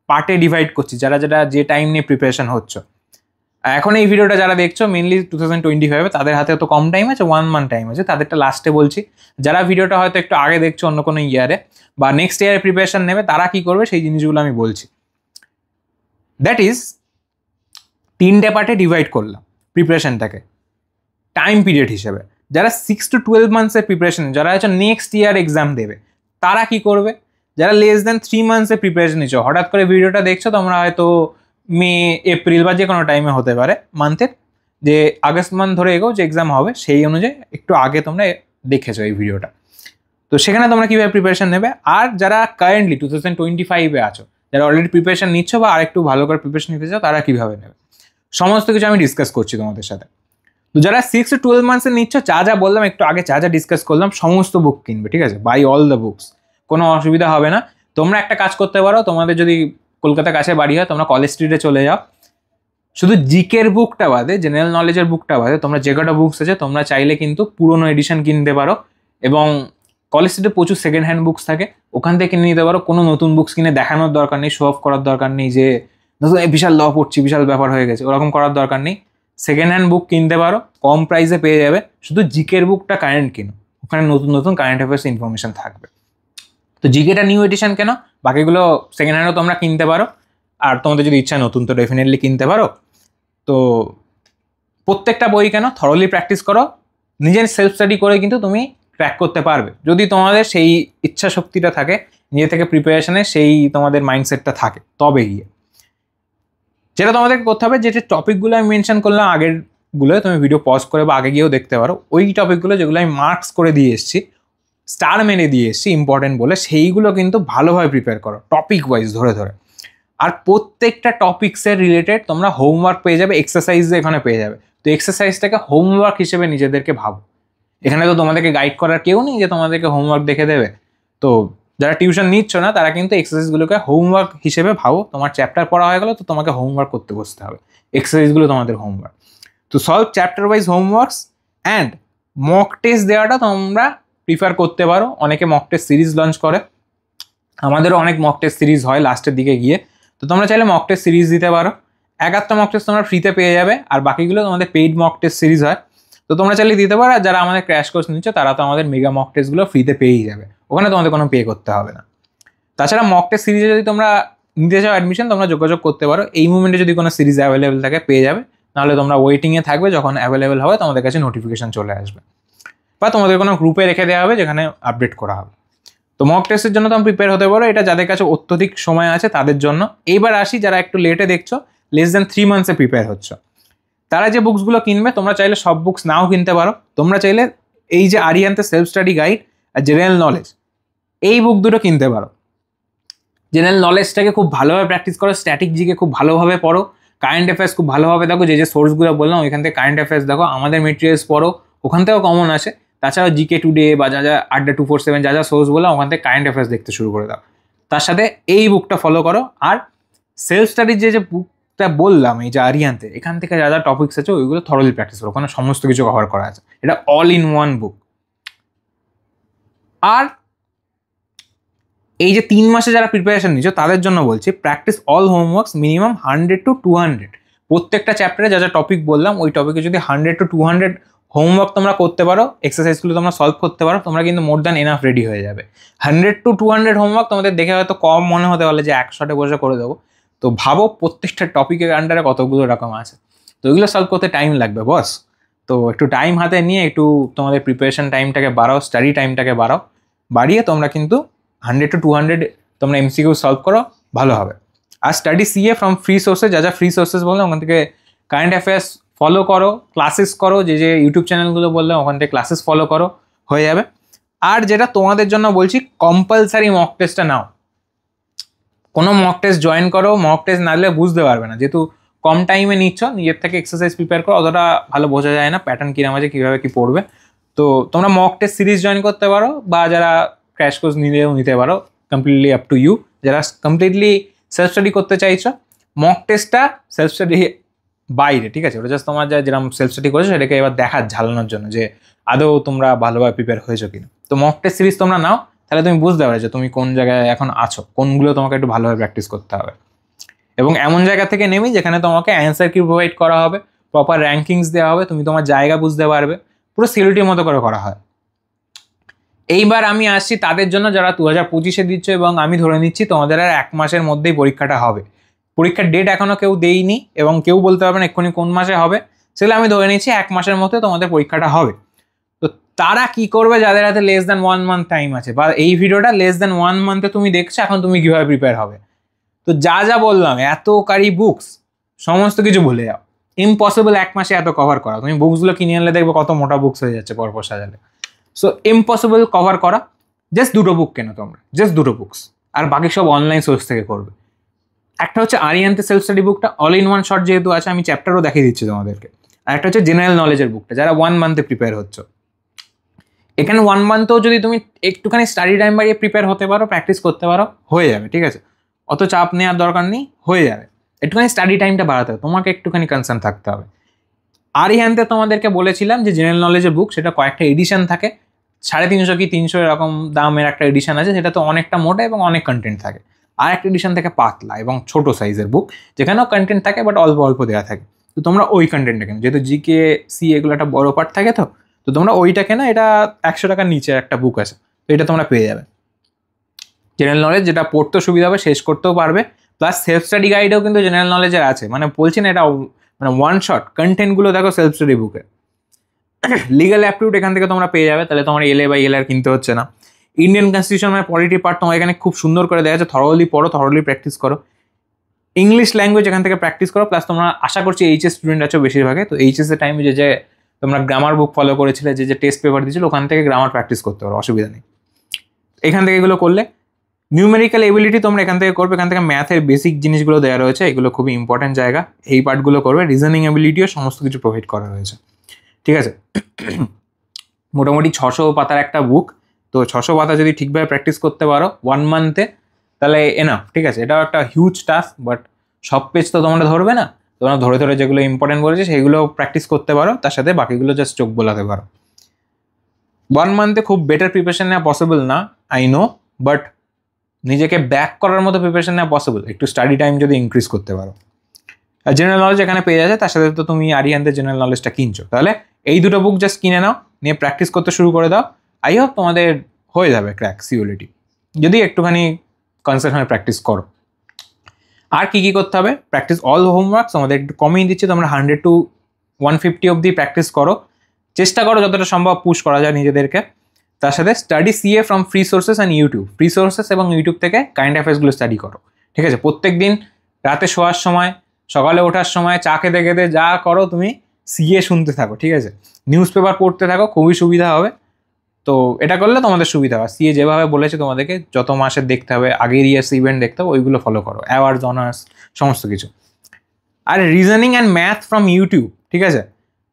পার্টে ডিভাইড করছি, যারা যেটা যে টাইম নিয়ে প্রিপারেশন হচ্ছে। এখন এই ভিডিওটা যারা দেখছো মেনলি 2025 তাদের হাতে তো কম টাইম আছে, 1 মান্থ টাইম আছে, তাদেরটা লাস্টে বলছি। যারা ভিডিওটা হয়তো একটু আগে দেখছো অন্য কোনো ইয়ারে বা নেক্সট ইয়ারে প্রিপারেশন নেবে, তারা কি করবে সেই জিনিসগুলো আমি বলছি। দ্যাট ইজ 3টে পার্টে ডিভাইড করলাম প্রিপারেশনটাকে টাইম পিরিয়ড হিসেবে। যারা 6 to 12 মান্থসের প্রিপারেশন, যারা হচ্ছে নেক্সট ইয়ার এক্সাম দেবে, তারা কি করবে? যারা লেস দ্যান 3 মান্থসের প্রিপারেশন নিচ্ছ, হঠাৎ করে ভিডিওটা দেখছো তোমরা হয়তো মে, এপ্রিল বা যে কোনো টাইমে হতে পারে মান্থের, যে আগস্ট মান্থ ধরে এগো যে এক্সাম হবে সেই অনুযায়ী একটু আগে তোমরা দেখেছো এই ভিডিওটা। তো সেখানে তোমরা কীভাবে প্রিপারেশন নেবে। আর যারা কারেন্টলি 2025 আছো, যারা অলরেডি প্রিপারেশন নিচ্ছ বা আরেকটু ভালো করে প্রিপারেশন নিতে চাও, তারা কীভাবে নেবে, সমস্ত কিছু আমি ডিসকাস করছি তোমাদের সাথে। তো যারা 6 to 12 মান্থসের নিচ্ছ, যা বললাম একটু আগে, যা ডিসকাস করলাম সমস্ত বুক কিনবে, ঠিক আছে। বাই অল দ্য বুকস, কোনো অসুবিধা হবে না। তোমরা একটা কাজ করতে পারো, তোমাদের যদি কলকাতার কাছে বাড়ি হয় তোমরা কলেজ স্ট্রিটে চলে যাও। শুধু জিকের বুকটা বাদে, জেনারেল নলেজের বুকটা বাদে, তোমরা যে কটা বুকস আছে তোমরা চাইলে কিন্তু পুরোনো এডিশন কিনতে পারো। এবং কলেজ স্ট্রিটে প্রচুর সেকেন্ড হ্যান্ড বুকস থাকে, ওখান থেকে কিনে নিতে পারো। কোনো নতুন বুকস কিনে দেখানোর দরকার নেই, শো অফ করার দরকার নেই যে নতুন বিশাল ল পড়ছি, বিশাল ব্যাপার হয়ে গেছে, ওরকম করার দরকার নেই। সেকেন্ড হ্যান্ড বুক কিনতে পারো, কম প্রাইসে পেয়ে যাবে। শুধু জিকের বুকটা কারেন্ট কিনো, ওখানে নতুন নতুন কারেন্ট অ্যাফেয়ার্স ইনফরমেশন থাকবে। তো জিকেটা নিউ এডিশন কেন, বাকিগুলো সেকেন্ড হ্যান্ডও তোমরা কিনতে পারো। আর তোমাদের যদি ইচ্ছা নতুন তো ডেফিনেটলি কিনতে পারো। তো প্রত্যেকটা বই কেন, থরলি প্র্যাকটিস করো, নিজের সেলফ স্টাডি করে কিন্তু তুমি ক্র্যাক করতে পারবে, যদি তোমাদের সেই ইচ্ছা শক্তিটা থাকে, নিজে থেকে প্রিপারেশনে সেই তোমাদের মাইন্ডসেটটা থাকে, তবে গিয়ে যেটা তোমাদেরকে করতে হবে, যেটা টপিকগুলো আমি মেনশন করলাম আগেরগুলো, তুমি ভিডিও পজ করে বা আগে গিয়েও দেখতে পারো। ওই টপিকগুলো যেগুলো আমি মার্কস করে দিয়ে এসেছি, স্টার মেরে দিয়ে এসেছি ইম্পর্টেন্ট বলে, সেইগুলো কিন্তু ভালোভাবে প্রিপেয়ার করো টপিক ওয়াইজ ধরে ধরে। আর প্রত্যেকটা টপিক্সের রিলেটেড তোমরা হোমওয়ার্ক পেয়ে যাবে, এক্সারসাইজ এখানে পেয়ে যাবে। তো এক্সারসাইজটাকে হোমওয়ার্ক হিসেবে নিজেদেরকে ভাবো। এখানে তো তোমাদেরকে গাইড করার কেউ নেই যে তোমাদেরকে হোমওয়ার্ক দেখে দেবে। তো যারা টিউশন নিচ্ছ না তারা কিন্তু এক্সারসাইজগুলোকে হোমওয়ার্ক হিসেবে ভাবো। তোমার চ্যাপ্টার পড়া হয়ে গেল, তো তোমাকে হোমওয়ার্ক করতে বসতে হবে, এক্সারসাইজগুলো তোমাদের হোমওয়ার্ক। তো solve chapter wise homeworks and mock test দেওয়াটা তোমরা প্রিফার করতে পারো। অনেকে মক টেস্ট সিরিজ লঞ্চ করে, আমাদেরও অনেক মক টেস্ট সিরিজ হয় লাস্টের দিকে গিয়ে। তো তোমরা চাইলে মক টেস্ট সিরিজ দিতে পারো। 1-8টা মক টেস্ট তোমরা ফ্রিতে পেয়ে যাবে, আর বাকিগুলো তোমাদের পেইড মক টেস্ট সিরিজ হয়। তো তোমরা চাইলে দিতে পারো। আর যারা আমাদের ক্র্যাশ কোর্স নিচ্ছে তারা তো আমাদের মেগা মক টেস্টগুলো ফ্রিতে পেয়েই যাবে, ওখানে তোমাদের কোনো পে করতে হবে না। তাছাড়া মক টেস্ট সিরিজে যদি তোমরা নিতে চাও অ্যাডমিশন, তোমরা যোগাযোগ করতে পারো। এই মুমেন্টে যদি কোনো সিরিজ অ্যাভেলেবেল থাকে পেয়ে যাবে, নাহলে তোমরা ওয়েটিংয়ে থাকবে, যখন অ্যাভেলেবেল হবে তোমাদের কাছে নোটিফিকেশন চলে আসবে, বা তোমাদের কোনো গ্রুপে রেখে দেওয়া হবে যেখানে আপডেট করা হবে। তো মক টেস্টের জন্য তোমরা প্রিপেয়ার হতে পারো, এটা যাদের কাছে অত্যধিক সময় আছে তাদের জন্য। এইবার আসি যারা একটু লেটে দেখছো, লেস দ্যান 3 মান্থসে প্রিপেয়ার হচ্ছে, তারা যে বুকসগুলো কিনবে, তোমরা চাইলে সব বুকস নাও কিনতে পারো। তোমরা চাইলে এই যে আরিয়ান্তের সেলফ স্টাডি গাইড আর জেনারেল নলেজ, এই বুক দুটো কিনতে পারো। জেনারেল নলেজটাকে খুব ভালোভাবে প্র্যাকটিস করো, স্ট্যাটিক জিকে খুব ভালোভাবে পড়ো, কারেন্ট অ্যাফেয়ার্স খুব ভালোভাবে দেখো, যে সোর্সগুলো বললাম ওইখান থেকে কারেন্ট অ্যাফেয়ার্স দেখো, আমাদের মেটেরিয়ালস পড়ো, ওখান থেকেও কমন আছে। তাছাড়াও জিকে টুডে বা যা যা আড্ডা 247 যা যা সোর্স বললাম ওখান থেকে কারেন্ট অ্যাফেয়ার্স দেখতে শুরু করে দাও। তার সাথে এই বুকটা ফলো করো। আর সেলফ স্টাডির যে বুকটা বললাম এই যে আরিয়ান্তে, এখান থেকে যা যা টপিক্স আছে ওইগুলো থরলি প্র্যাকটিস করো, ওখানে সমস্ত কিছু কভার করা আছে, এটা অল ইন ওয়ান বুক। আর এই যে 3 মাসে যারা প্রিপারেশন নিচ্ছ তাদের জন্য বলছি practice all homeworks minimum 100 to 200। প্রত্যেকটা চ্যাপ্টারে যা যা টপিক বললাম ওই টপিকে যদি 100 to 200 হোমওয়ার্ক তোমরা করতে পারো, এক্সারসাইজগুলো তোমরা সলভ করতে পারো, তোমরা কিন্তু মোর দ্যান এনাফ রেডি হয়ে যাবে। 100 to 200 হোমওয়ার্ক তোমাদের দেখে হয়তো কম মনে হতে পারে যে 100 বসে করে দেবো, তো ভাবো প্রত্যেকটা টপিকের আন্ডারে কতগুলো রকম আছে, তো ওইগুলো সলভ করতে টাইম লাগবে বস। তো একটু টাইম হাতে নিয়ে একটু তোমাদের প্রিপারেশন টাইমটাকে বাড়াও, স্টাডি টাইমটাকে বাড়াও, বাড়িয়ে তোমরা কিন্তু 100 to 200 তোমরা এমসিকিউ সলভ করো, ভালো হবে। আর study CA from free sources, যা যা ফ্রি সোর্সেস বললাম ওখান থেকে কারেন্ট অ্যাফেয়ার্স ফলো করো, ক্লাসেস করো, যে যে ইউটিউব চ্যানেলগুলো বললাম ওখান থেকে ক্লাসেস ফলো করো, হয়ে যাবে। আর যেটা তোমাদের জন্য বলছি, কম্পালসারি মক টেস্টটা নাও। কোনো মক টেস্ট জয়েন করো, মক টেস্ট না দিলে বুঝতে পারবে না, যেহেতু কম টাইমে নিচ্ছ, নিজের থেকে এক্সারসাইজ প্রিপেয়ার করো, অতটা ভালো বোঝা যায় না প্যাটার্ন কিরম আছে, কীভাবে কী পড়বে। তো তোমরা মক টেস্ট সিরিজ জয়েন করতে পারো, বা যারা ক্র্যাশ কোর্স নিলেও নিতে পারো, কমপ্লিটলি আপ টু ইউ। যারা কমপ্লিটলি সেলফ স্টাডি করতে চাইছো, মক টেস্টটা সেলফ স্টাডি বাইরে, ঠিক আছে, ওটা জাস্ট তোমার যা যেরকম সেলফ স্টাডি করেছো সেটাকে এবার দেখার ঝালানোর জন্য যে আদৌ তোমরা ভালোভাবে প্রিপেয়ার হয়েছো কিনা। তো মক টেস্ট সিরিজ তোমরা নাও, তাহলে তুমি বুঝতে পারো যে তুমি কোন জায়গায় এখন আছো, কোনগুলো তোমাকে একটু ভালোভাবে প্র্যাকটিস করতে হবে। এবং এমন জায়গা থেকে নেমি যেখানে তোমাকে অ্যান্সার কি প্রোভাইড করা হবে, প্রপার র্যাঙ্কিংস দেওয়া হবে, তুমি তোমার জায়গা বুঝতে পারবে, পুরো সিউরিটির মতো করে করা হয়। এইবার আমি আসছি তাদের জন্য যারা 2025-এ দিচ্ছ, এবং আমি ধরে নিচ্ছি তোমাদের আর 1 মাসের মধ্যেই পরীক্ষাটা হবে। পরীক্ষার ডেট এখনও কেউ দেয়নি এবং কেউ বলতে পারবে না এক্ষুনি কোন মাসে হবে, সেগুলো আমি ধরে নিচ্ছি 1 মাসের মধ্যে তোমাদের পরীক্ষাটা হবে। তো তারা কি করবে, যাদের হাতে লেস দ্যান 1 মান্থ টাইম আছে, বা এই ভিডিওটা লেস দ্যান 1 মান্থে তুমি দেখছো, এখন তুমি কীভাবে প্রিপেয়ার হবে। তো যা যা বললাম, এতকারী বুকস সমস্ত কিছু ভুলে যাও, ইম্পসিবল 1 মাসে এত কভার করা। তুমি বুকসগুলো কিনে আনলে দেখবে কত মোটা বুকস হয়ে যাচ্ছে পরপর সাজালে। সো ইম্পসিবল কভার করা, জাস্ট 2টো বুক কেনো তোমরা, জাস্ট 2টো বুকস, আর বাকি সব অনলাইন সোর্স থেকে করবে। একটা হচ্ছে আরিয়ান্তে সেলফ স্টাডি বুকটা, অল ইন ওয়ান শর্ট যেহেতু আছে, আমি চ্যাপ্টারও দেখিয়ে দিচ্ছি তোমাদেরকে। আর একটা হচ্ছে জেনারেল নলেজের বুকটা, যারা 1 মান্থে প্রিপেয়ার হচ্ছে। এখানে 1 মান্থেও যদি তুমি একটুখানি স্টাডি টাইম বাড়িয়ে প্রিপেয়ার হতে পারো, প্র্যাকটিস করতে পারো, হয়ে যাবে, ঠিক আছে, অত চাপ নেওয়ার দরকার নেই, হয়ে যাবে। একটুখানি স্টাডি টাইমটা বাড়াতে হবে, তোমাকে একটুখানি কনসার্ন থাকতে হবে। আরিয়ান্তে তোমাদেরকে বলেছিলাম যে জেনারেল নলেজের বুক, সেটা কয়েকটা এডিশন থাকে, 350 কি 300 এরকম দামের একটা এডিশন আছে, সেটা তো অনেকটা মোটা এবং অনেক কন্টেন্ট থাকে। আর একটা এডিশন থেকে পাতলা এবং ছোট সাইজের বুক, যেখানেও কন্টেন্ট থাকে বাট অল্প অল্প দেওয়া থাকে। তো তোমরা ওই কন্টেন্টটা কেনো, যেহেতু জিকে সি এগুলো একটা বড় পার্ট থাকে, তো তোমরা ওইটা কেনো, এটা 100 টাকার নিচে একটা বুক আছে, তো এটা তোমরা পেয়ে যাবে। জেনারেল নলেজ যেটা পড়তে সুবিধা হবে, শেষ করতেও পারবে, প্লাস সেলফ স্টাডি গাইডেও কিন্তু জেনারেল নলেজের আছে, মানে বলছি না এটা মানে ওয়ান শট কন্টেন্টগুলো দেখো সেলফ স্টাডি বুকে। লিগাল অ্যাপটিউড এখান থেকে তোমরা পেয়ে যাবে, তাহলে তোমার এলএ বা এলআর কিনতে হচ্ছে না। ইন্ডিয়ান কনস্টিটিউশন মানে পলিটি পার্ট তোমার এখানে খুব সুন্দর করে দেওয়া আছে, থরলি পড়ো, থরলি প্র্যাকটিস করো। ইংলিশ ল্যাঙ্গুয়েজ এখান থেকে প্র্যাকটিস করো, প্লাস তোমরা আশা করছি এইচএস স্টুডেন্ট আছো বেশিরভাগে, তো এইচএসের টাইমে যে তোমরা গ্রামার বুক ফলো করেছিলে, যে টেস্ট পেপার দিয়েছিল, ওখান থেকে গ্রামার প্র্যাকটিস করতে পারো, অসুবিধা নেই। এখান থেকে এগুলো করলে নিউমেরিক্যাল এবিলিটি তোমরা এখান থেকে করবে, এখান থেকে ম্যাথের বেসিক জিনিসগুলো দেওয়া রয়েছে, এগুলো খুবই ইম্পর্টেন্ট জায়গা, এই পার্টগুলো করবে। রিজনিং এবিলিটিও সমস্ত কিছু প্রোভাইড করা রয়েছে, ঠিক আছে। মোটামুটি 600 পাতার একটা বুক, তো 600 পাতা যদি ঠিকভাবে প্র্যাকটিস করতে পারো 1 মান্থে, তাহলে এনাফ, ঠিক আছে। এটাও একটা হিউজ টাস্ক, বাট সব পেজ তো তোমরা ধরবে না, তোমরা ধরে ধরে যেগুলো ইম্পর্টেন্ট বলেছে সেগুলো প্র্যাকটিস করতে পারো, তার সাথে বাকিগুলো জাস্ট চোখ বোলাতে পারো। 1 মান্থে খুব বেটার প্রিপারেশন নেওয়া পসিবল না, আই নো, বাট নিজেকে ব্যাক করার মতো প্রিপারেশন নেওয়া পসিবল, একটু স্টাডি টাইম যদি ইনক্রিজ করতে পারো। আর জেনারেল নলেজ এখানে পেয়ে যাচ্ছে, তার সাথে তো তুমি আরিয়ান্তের জেনারেল নলেজটা কিনছো, তাহলে এই 2টো বুক জাস্ট কিনে নাও, নিয়ে প্র্যাকটিস করতে শুরু করে দাও। আই হোপ তোমাদের হয়ে যাবে ক্র্যাক সিওরিটি, যদি একটুখানি কনসার্ন হয়ে প্র্যাকটিস করো। আর কি করতে হবে, প্র্যাকটিস অল হোমওয়ার্কস আমাদের একটু কমিয়ে দিচ্ছি, তোমরা 100 to 150 অবধি প্র্যাকটিস করো, চেষ্টা করো যতটা সম্ভব পুশ করা যায় নিজেদেরকে। তার সাথে study CA from free sources and YouTube, free sources এবং ইউটিউব থেকে কারেন্ট অ্যাফেয়ার্সগুলো স্টাডি করো, ঠিক আছে। প্রত্যেক দিন রাতে শোয়ার সময়, সকালে ওঠার সময়, চা খেতে খেতে যা করো তুমি সিএ শুনতে থাকো, ঠিক আছে। নিউজ পেপার পড়তে থাকো, খুবই সুবিধা হবে। তো এটা করলে তোমাদের সুবিধা হবে। সিএ যেভাবে বলেছে তোমাদেরকে যত মাসে দেখতে হবে, আগের ইয়ার্স ইভেন্ট দেখতে হবে, ওইগুলো ফলো করো, অ্যাওয়ার্ডস, অনার্স, সমস্ত কিছু। আর reasoning and math from YouTube, ঠিক আছে,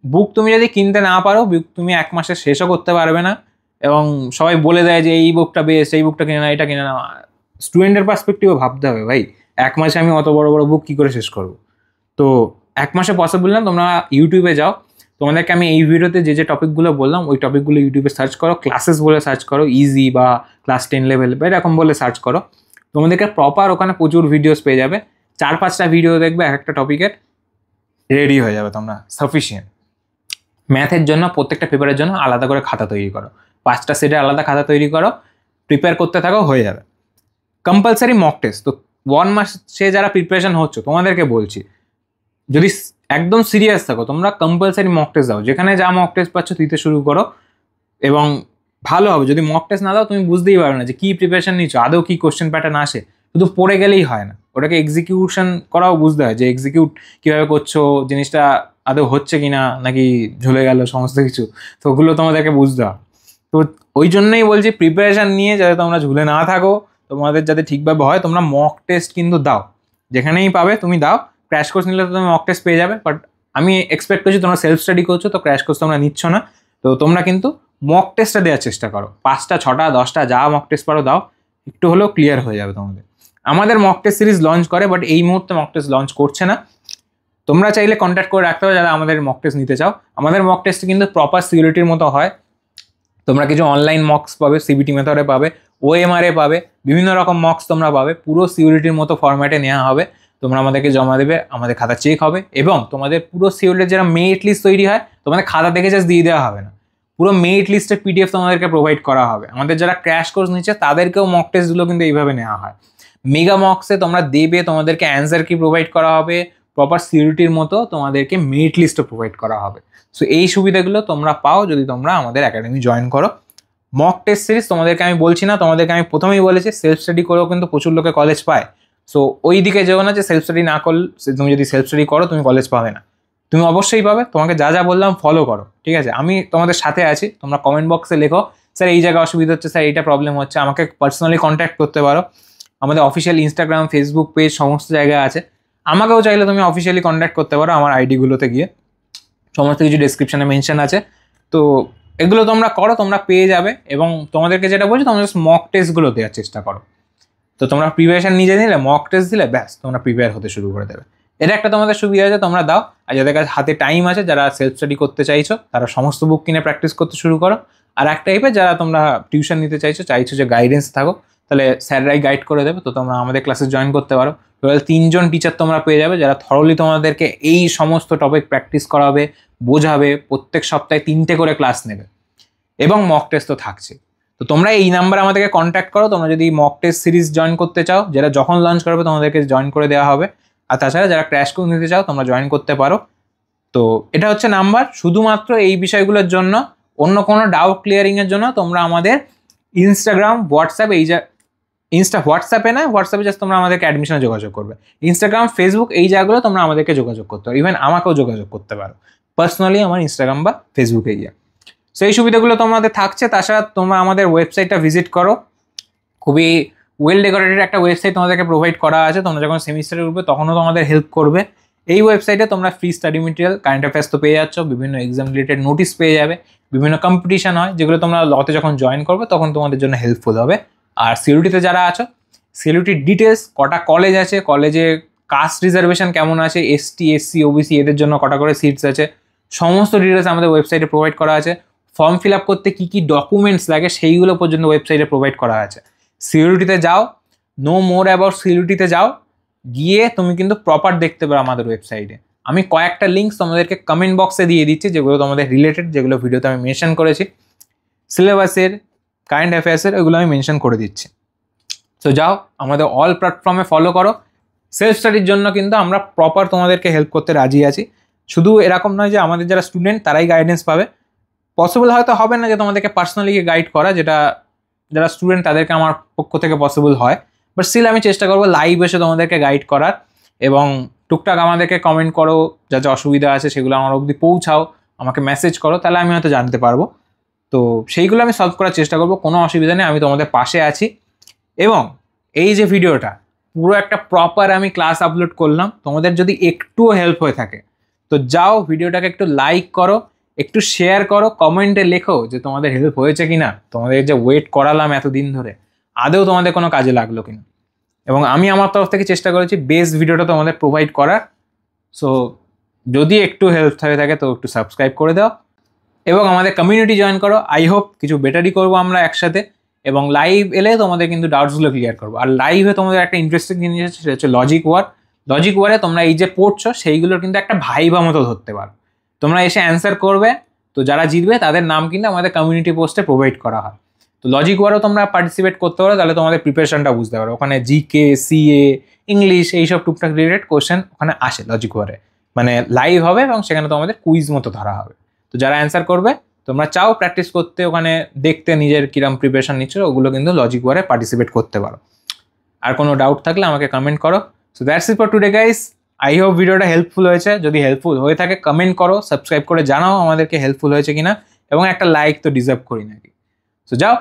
বুক তুমি যদি কিনতে না পারো, বুক তুমি 1 মাসে শেষও করতে পারবে না। এবং সবাই বলে দেয় যে এই বুকটা বেস্ট, এই বুকটা কিনে না, এটা কিনে না। স্টুডেন্টের পার্সপেক্টিভে ভাবতে হবে ভাই, 1 মাসে আমি অত বড় বড় বুক কী করে শেষ করবো? তো 1 মাসে পসিবল না। তোমরা ইউটিউবে যাও, তোমাদেরকে আমি এই ভিডিওতে যে টপিকগুলো বললাম ওই টপিকগুলো ইউটিউবে সার্চ করো, ক্লাসেস বলে সার্চ করো, ইজি বা ক্লাস 10 লেভেল বা এরকম বলে সার্চ করো। তোমাদেরকে প্রপার ওখানে প্রচুর ভিডিওস পেয়ে যাবে। 4-5টা ভিডিও দেখবে এক একটা টপিকের, রেডি হয়ে যাবে তোমরা সাফিসিয়েন্ট। ম্যাথের জন্য প্রত্যেকটা পেপারের জন্য আলাদা করে খাতা তৈরি করো, 5টা সেটে আলাদা খাতা তৈরি করো, প্রিপেয়ার করতে থাকো, হয়ে যাবে। Compulsory mock test. তো 1 মাসে যারা প্রিপারেশন হচ্ছে তোমাদেরকে বলছি, যদি একদম সিরিয়াস থাকো তোমরা কম্পালসারি মক টেস্ট দাও। যেখানে যা মক টেস্ট পাচ্ছ দিতে শুরু করো, এবং ভালো হবে। যদি মক টেস্ট না দাও তুমি বুঝতেই পারবে না যে কী প্রিপারেশন নিচ্ছ, আদৌ কী কোশ্চেন প্যাটার্ন আসে। শুধু পড়ে গেলেই হয় না, ওটাকে এক্সিকিউশন করাও বুঝতে হয়, যে এক্সিকিউট কীভাবে করছো, জিনিসটা আদৌ হচ্ছে কি না, নাকি ঝুলে গেল সমস্ত কিছু। তো ওগুলো তোমাদেরকে বুঝতে হয়। তো ওই জন্যই বলছি প্রিপারেশান নিয়ে যাতে তোমরা ঝুলে না থাকো, তোমাদের যাতে ঠিকভাবে হয়, তোমরা মক টেস্ট কিন্তু দাও, যেখানেই পাবে তুমি দাও। ক্র্যাশ কোর্স নিলে তো তুমি মক টেস্ট পেয়ে যাবে, বাট আমি এক্সপেক্ট করছি তোমরা সেলফ স্টাডি করছো, তো ক্র্যাশ কোর্স তোমরা নিচ্ছ না। তো তোমরা কিন্তু মক টেস্টটা দেওয়ার চেষ্টা করো, 5টা 6টা 10টা যা মক টেস্ট পারো দাও, একটু হলেও ক্লিয়ার হয়ে যাবে তোমাদের। আমাদের মক টেস্ট সিরিজ লঞ্চ করে, বাট এই মুহূর্তে মক টেস্ট লঞ্চ করছে না। তোমরা চাইলে কন্ট্যাক্ট করে রাখতে হবে যারা আমাদের মক টেস্ট নিতে চাও। আমাদের মক টেস্ট কিন্তু প্রপার সিকিউরিটির মতো হয়। তোমরা কিছু অনলাইন মক্স পাবে, সিবিটি মেথডে পাবে, ওএমআরে পাবে, বিভিন্ন রকম মক্স তোমরা পাবে, পুরো সিকিউরিটির মতো ফরম্যাটে নেওয়া হবে। তোমরা আমাদেরকে জমা দেবে, আমাদের খাতা চেক হবে, এবং তোমাদের পুরো সিকিউরিটির যারা মেরিট লিস্ট তৈরি হয়, তোমাদের খাতা দেখে জাস্ট দিয়ে দেওয়া হবে না, পুরো মেরিট লিস্টের পিডিএফ তোমাদেরকে প্রোভাইড করা হবে। আমাদের যারা ক্র্যাশ কোর্স নিচ্ছে তাদেরকেও মক টেস্টগুলো কিন্তু এইভাবে নেওয়া হয়। মেগা মক্সে তোমরা দেবে, তোমাদেরকে অ্যান্সার কি প্রোভাইড করা হবে, প্রপার সিকিউরিটির মতো তোমাদেরকে মেরিট লিস্টও প্রোভাইড করা হবে। সো এই সুবিধাগুলো তোমরা পাও যদি তোমরা আমাদের একাডেমি জয়েন করো। মক টেস্ট সিরিজ তোমাদেরকে আমি বলছি না, তোমাদেরকে আমি প্রথমেই বলেছি সেলফ স্টাডি করেও কিন্তু প্রচুর লোকে কলেজ পায়। সো ওই দিকে যেও না যে সেলফ স্টাডি না করলে, তুমি যদি সেলফ স্টাডি করো তুমি কলেজ পাবে না, তুমি অবশ্যই পাবে। তোমাকে যা যা বললাম ফলো করো, ঠিক আছে? আমি তোমাদের সাথে আছি। তোমরা কমেন্ট বক্সে লেখো, স্যার এই জায়গায় অসুবিধা হচ্ছে, স্যার এইটা প্রবলেম হচ্ছে, আমাকে পার্সোনালি কন্ট্যাক্ট করতে পারো। আমাদের অফিসিয়াল ইনস্টাগ্রাম, ফেসবুক পেজ সমস্ত জায়গায় আছে। আমাকেও চাইলে তুমি অফিসিয়ালি কন্ট্যাক্ট করতে পারো আমার আইডিগুলোতে গিয়ে, সমস্ত কিছু ডেসক্রিপশনে মেনশন আছে। তো এগুলো তোমরা করো, তোমরা পেয়ে যাবে। এবং তোমাদেরকে যেটা বলছি, তোমরা মক টেস্টগুলো দেওয়ার চেষ্টা করো। তো তোমরা প্রিপারেশন নিজে নিলে, মক টেস্ট দিলে, ব্যাস তোমরা প্রিপেয়ার হতে শুরু করে দেবে। এটা একটা তোমাদের সুবিধা আছে, তোমরা দাও। আর যাদের কাছে হাতে টাইম আছে, যারা সেলফ স্টাডি করতে চাইছো, তারা সমস্ত বুক কিনে প্র্যাকটিস করতে শুরু করো। আর এক টাইপের যারা তোমরা টিউশন নিতে চাইছো যে গাইডেন্স থাকো, তাহলে স্যাররাই গাইড করে দেবে। তো তোমরা আমাদের ক্লাসে জয়েন করতে পারো। টোটাল 3 জন টিচার তোমরা পেয়ে যাবে, যারা থরলি তোমাদেরকে এই সমস্ত টপিক প্র্যাকটিস করাবে, বোঝাবে। প্রত্যেক সপ্তাহে 3টে করে ক্লাস নেবে, এবং মক টেস্ট তো থাকছে। তো তোমরা এই নাম্বারে আমাদেরকে কন্ট্যাক্ট করো, তোমরা যদি মক টেস্ট সিরিজ জয়েন করতে চাও, যেটা যখন লঞ্চ করবে তোমাদেরকে জয়েন করে দেওয়া হবে। আর তাছাড়া যারা ক্র্যাশ কোর্স নিতে চাও, তোমরা জয়েন করতে পারো। তো এটা হচ্ছে নাম্বার, শুধুমাত্র এই বিষয়গুলোর জন্য। অন্য কোনো ডাউট ক্লিয়ারিংয়ের জন্য তোমরা আমাদের ইনস্টাগ্রাম, হোয়াটসঅ্যাপ, হোয়াটসঅ্যাপে না, হোয়াটসঅ্যাপে জাস্ট তোমরা আমাদেরকে অ্যাডমিশনে যোগাযোগ করবে। ইনস্টাগ্রাম, ফেসবুক, এই জায়গাগুলো তোমরা আমাদেরকে যোগাযোগ করতে পারো। ইভেন আমাকেও যোগাযোগ করতে পারো পার্সোনালি আমার ইনস্টাগ্রাম বা ফেসবুকে গিয়ে। সো এই সুবিধাগুলো তোমাদের থাকছে। তাছাড়া তোমরা আমাদের ওয়েবসাইটটা ভিজিট করো, খুবই ওয়েল ডেকোরেটেড একটা ওয়েবসাইট তোমাদেরকে প্রোভাইড করা আছে। তোমরা যখন সেমিস্টারে উঠবে তখনও তোমাদের হেল্প করবে। এই ওয়েবসাইটে তোমরা free study material, current affairs তো পেয়ে যাচ্ছ, বিভিন্ন এক্সাম রিলেটেড নোটিস পেয়ে যাবে, বিভিন্ন কম্পিটিশন হয় যেগুলো তোমরা লতে যখন জয়েন করবে তখন তোমাদের জন্য হেল্পফুল হবে। আর সিইউটিতে যারা আছো, সিইউটির ডিটেলস, কটা কলেজ আছে, কলেজে কাস্ট রিজার্ভেশন কেমন আছে, এসটি, এসসি, ওবিসি এদের জন্য কটা করে সিটস আছে, সমস্ত ডিটেলস আমাদের ওয়েবসাইটে প্রোভাইড করা আছে। ফর্ম ফিল আপ করতে কী কী ডকুমেন্টস লাগে সেইগুলো পর্যন্ত ওয়েবসাইটে প্রোভাইড করা আছে। সিইউটিতে যাও, নো মোর অ্যাবাউট সিইউটিতে যাও, গিয়ে তুমি কিন্তু প্রপার দেখতে পারো আমাদের ওয়েবসাইটে। আমি কয়েকটা লিঙ্কস তোমাদেরকে কমেন্ট বক্সে দিয়ে দিচ্ছি, যেগুলো তোমাদের রিলেটেড, যেগুলো ভিডিওতে আমি মেনশন করেছি। সিলেবাসের, কারেন্ট অ্যাফেয়ার্সের, ওইগুলো আমি মেনশন করে দিচ্ছি। সো যাও, আমাদের অল প্ল্যাটফর্মে ফলো করো। সেলফ স্টাডির জন্য কিন্তু আমরা প্রপার তোমাদেরকে হেল্প করতে রাজি আছি। শুধু এরকম নয় যে আমাদের যারা স্টুডেন্ট তারাই গাইডেন্স পাবে, পসিবল হয়তো হবে না যে তোমাদেরকে পার্সোনালি গাইড করা, যেটা যারা স্টুডেন্ট তাদেরকে আমার পক্ষ থেকে পসিবল হয়, বাট স্টিল আমি চেষ্টা করবো লাইভ এসে তোমাদেরকে গাইড করার। এবং টুকটাক আমাদেরকে কমেন্ট করো, যা যা অসুবিধা আছে সেগুলো আমার অবধি পৌঁছাও, আমাকে মেসেজ করো, তাহলে আমি হয়তো জানতে পারবো। তো সেইগুলো আমি সলভ করার চেষ্টা করবো, কোনো অসুবিধা নেই, আমি তোমাদের পাশে আছি। এবং এই যে ভিডিওটা পুরো একটা প্রপার আমি ক্লাস আপলোড করলাম, তোমাদের যদি একটুও হেল্প হয়ে থাকে তো যাও ভিডিওটাকে একটু লাইক করো, একটু শেয়ার করো, কমেন্টে লেখো যে তোমাদের হেল্প হয়েছে কিনা, তোমাদের যে ওয়েট করালাম এতদিন ধরে আদৌ তোমাদের কোনো কাজে লাগলো কিনা। এবং আমি আমার তরফ থেকে চেষ্টা করেছি বেস্ট ভিডিওটা তোমাদের প্রোভাইড করার। সো যদি একটু হেল্প হয়ে থাকে তো একটু সাবস্ক্রাইব করে দাও এবং আমাদের কমিউনিটি জয়েন করো। আই হোপ কিছু বেটারই করবো আমরা একসাথে, এবং লাইভ এলে তোমাদের কিন্তু ডাউটসগুলো ক্লিয়ার করবো। আর লাইভে তোমাদের একটা ইন্টারেস্টিং জিনিস আছে, সেটা হচ্ছে লজিক ওয়ার। লজিক ওয়ারে তোমরা এই যে পড়ছো সেইগুলোর কিন্তু একটা ভাইবা মতো ধরতে পারো, তোমরা এসে অ্যান্সার করবে, তো যারা জিতবে তাদের নাম কিন্তু আমাদের কমিউনিটি পোস্টে প্রোভাইড করা হয়। তো লজিক ওয়ারও তোমরা পার্টিসিপেট করতে পারো, তাহলে তোমাদের প্রিপারেশনটা বুঝতে পারো। ওখানে জিকে, সিএ, ইংলিশ এইসব টুকটাক রিলেটেড কোয়েশ্চেন ওখানে আসে লজিক ওয়ারে, মানে লাইভ হবে এবং সেখানে তোমাদের কুইজ মতো ধরা হবে। তো যারা অ্যান্সার করবে, তোমরা চাও প্র্যাকটিস করতে, ওখানে দেখতে নিজের কিরম প্রিপারেশন নিচ্ছ, ওগুলো কিন্তু লজিক ওয়ারে পার্টিসিপেট করতে পারো। আর কোনো ডাউট থাকলে আমাকে কমেন্ট করো। So that's it for today guys. I hope ভিডিওটা হেল্পফুল হয়েছে। যদি হেল্পফুল হয়ে থাকে কমেন্ট করো, সাবস্ক্রাইব করে জানাও আমাদেরকে হেল্পফুল হয়েছে কিনা, এবং একটা লাইক তো ডিজার্ভ করি নাকি। সো যাও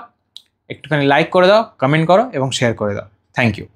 একটুখানি লাইক করে দাও, কমেন্ট করো এবং শেয়ার করে দাও। Thank you.